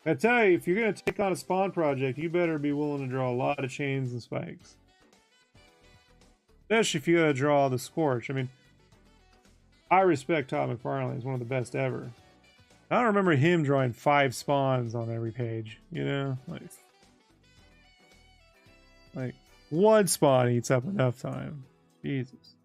I tell you, if you're going to take on a spawn project, you better be willing to draw a lot of chains and spikes. Especially if you got to draw the Scorch. I mean, I respect Todd McFarlane. He's one of the best ever. I don't remember him drawing 5 spawns on every page, you know? Like one spawn eats up enough time. Jesus.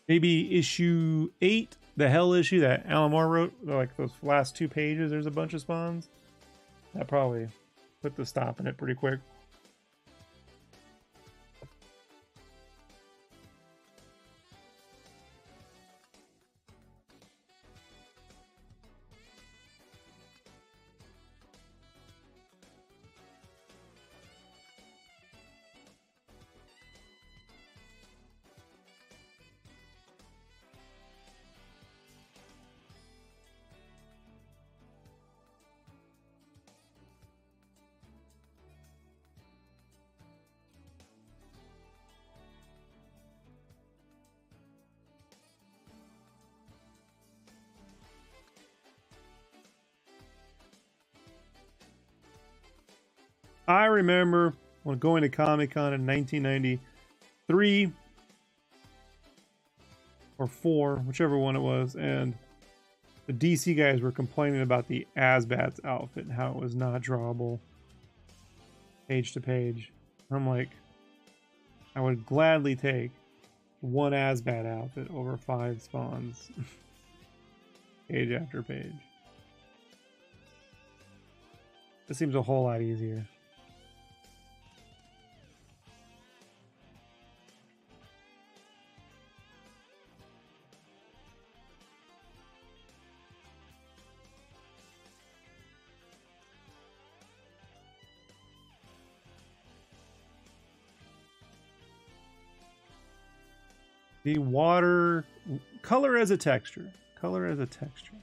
Maybe issue 8, the Hell issue that Alan Moore wrote, like those last 2 pages, there's a bunch of spawns. That probably put the stop in it pretty quick. I remember when going to Comic-Con in 1993 or 4, whichever one it was, and the DC guys were complaining about the Asbat's outfit and how it was not drawable page to page. I'm like, I would gladly take one Asbat outfit over 5 spawns page after page. This seems a whole lot easier. The water color as a texture. Color as a texture.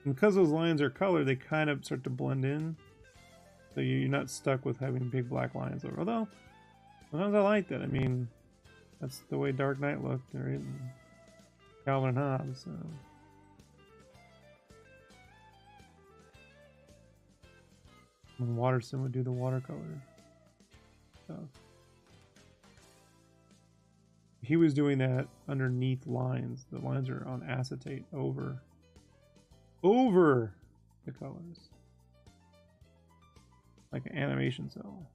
And because those lines are colored, they kind of start to blend in. So you're not stuck with having big black lines. Although, sometimes I like that. I mean, that's the way Dark Knight looked, right? And Calvin and Hobbes. So. When Watterson would do the watercolor stuff. He was doing that underneath lines. The lines are on acetate over the colors. Like an animation cell.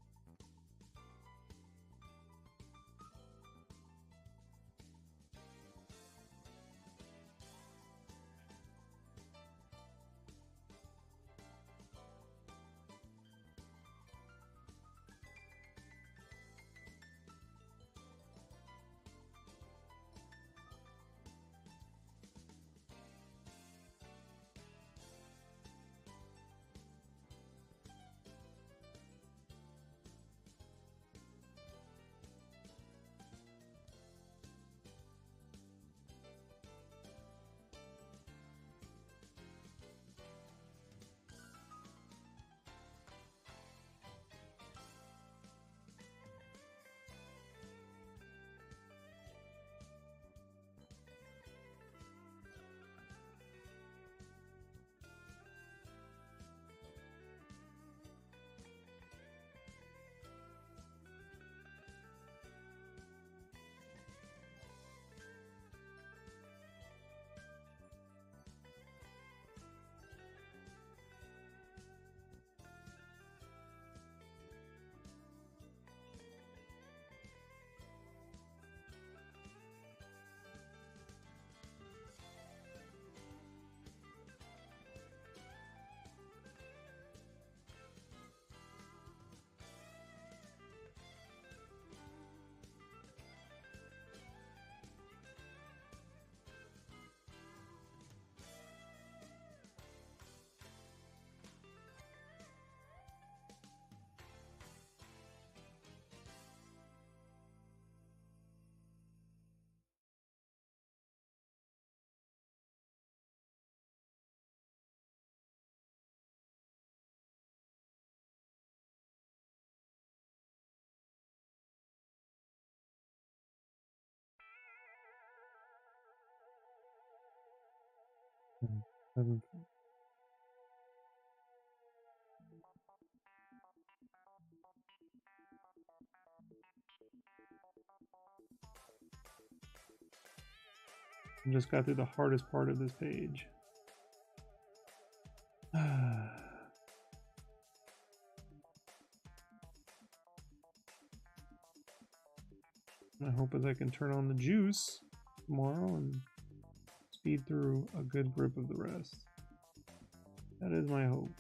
I'm just got through the hardest part of this page. My hope is I can turn on the juice tomorrow and speed through a good grip of the rest. That is my hope.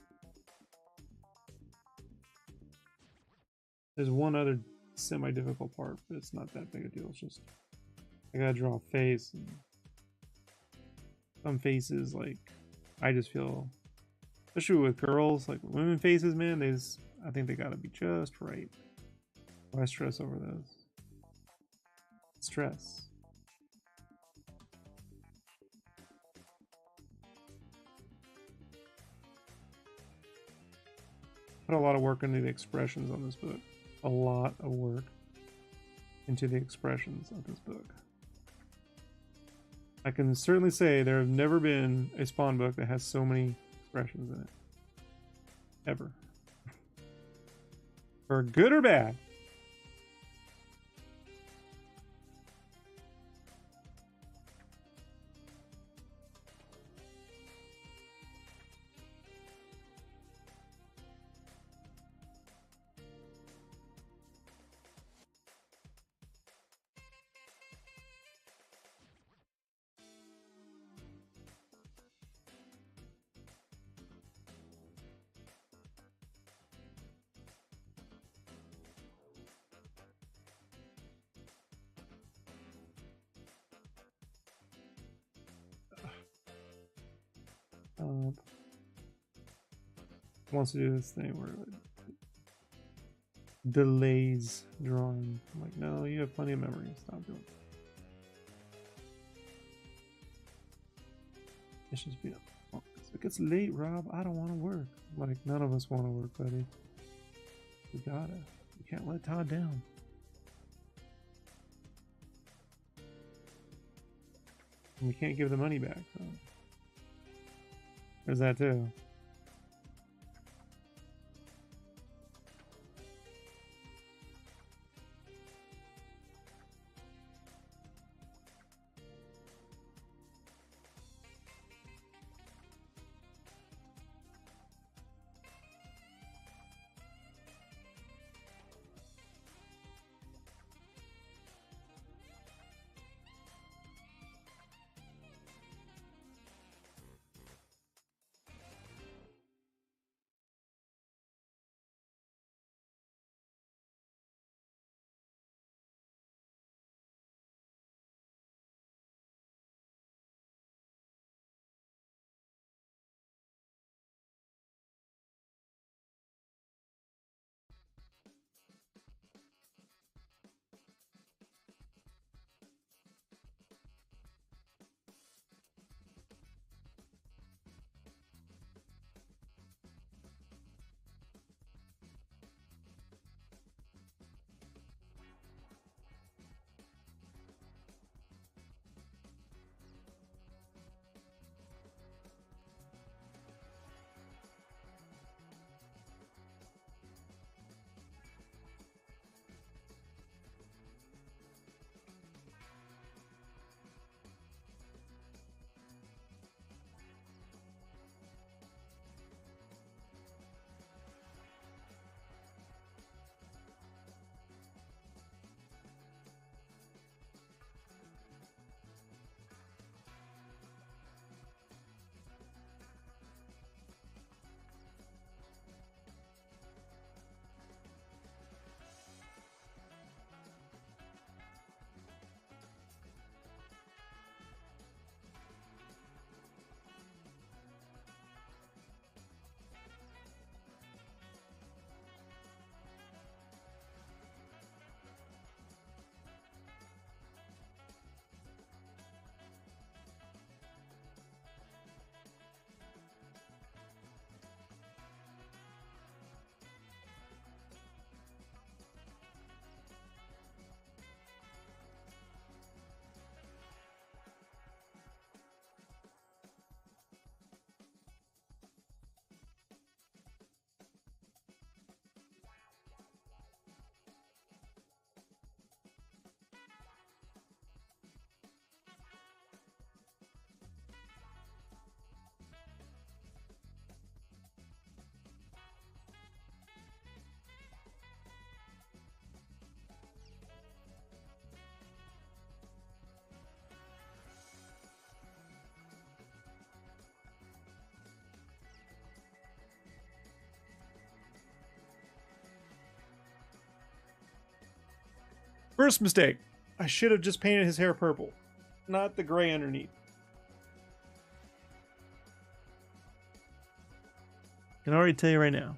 There's one other semi-difficult part, but it's not that big a deal. It's just I gotta draw a face, and some faces, like, I just feel, especially with girls, like women faces, man, I think they gotta be just right. Why stress over those? Stress. Put a lot of work into the expressions on this book. A lot of work into the expressions of this book. I can certainly say there have never been a Spawn book that has so many expressions in it. Ever. For good or bad. Wants to do this thing where it delays drawing. I'm like, no, you have plenty of memory. Stop doing it. It's just, Like, it's late, Rob. I don't want to work. Like, none of us want to work, buddy. We gotta. We can't let Todd down. And we can't give the money back. So. There's that too. First mistake. I should have just painted his hair purple, not the gray underneath. I can already tell you right now.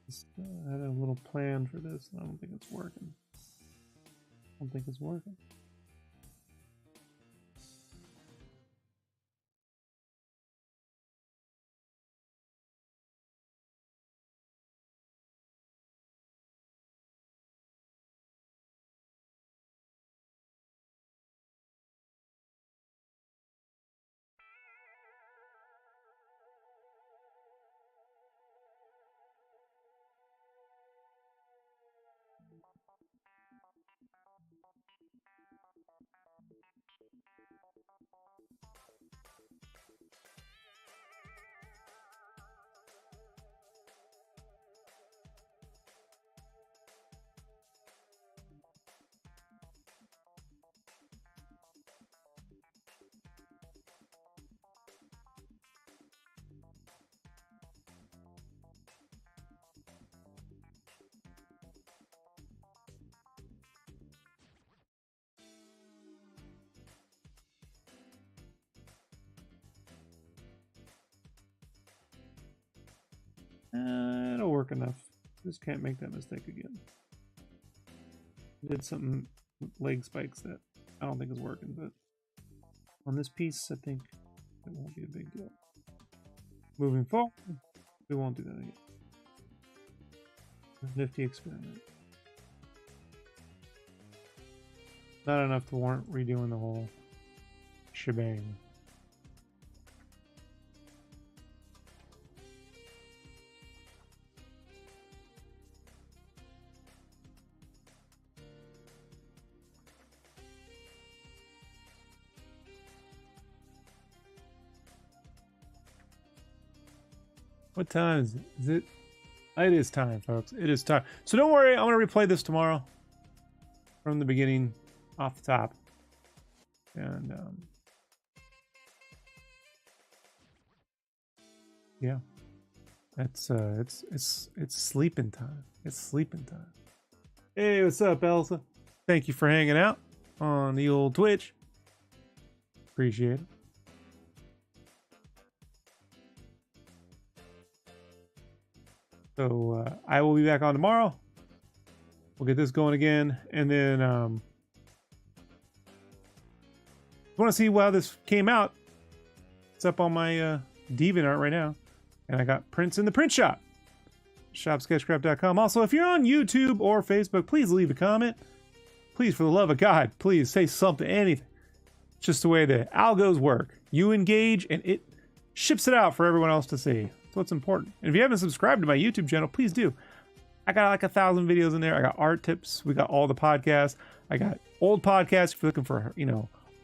I had a little plan for this, and I don't think it's working. I don't think it's working. It'll work enough. Just can't make that mistake again. Did something with leg spikes that I don't think is working, but on this piece, I think it won't be a big deal. Moving forward, we won't do that again. Nifty experiment. Not enough to warrant redoing the whole shebang. What time is it? Is it? It is time, folks. It is time. So don't worry, I'm going to replay this tomorrow from the beginning, off the top. And yeah, that's it's sleeping time. It's sleeping time. Hey, what's up, Elsa? Thank you for hanging out on the old Twitch. Appreciate it. So I will be back on tomorrow. We'll get this going again, and then you want to see how this came out? It's up on my DeviantArt right now, and I got prints in the print shop. Shopsketchcraft.com. Also, if you're on YouTube or Facebook, please leave a comment. Please, for the love of God, please say something, anything. It's just the way the algos work. You engage, and it ships it out for everyone else to see. That's what's important. And if you haven't subscribed to my YouTube channel, please do. I got like 1,000 videos in there. I got art tips. We got all the podcasts. I got old podcasts if you're looking for,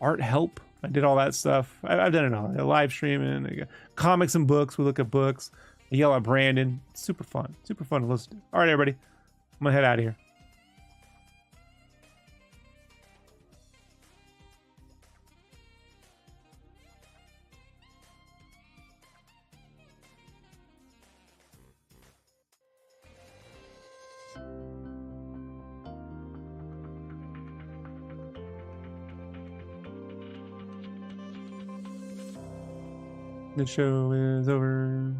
art help. I did all that stuff. I've done it all. Live streaming. I got comics and books. We look at books. I yell at Brandon. It's super fun. Super fun to listen to. All right, everybody. I'm going to head out of here. The show is over.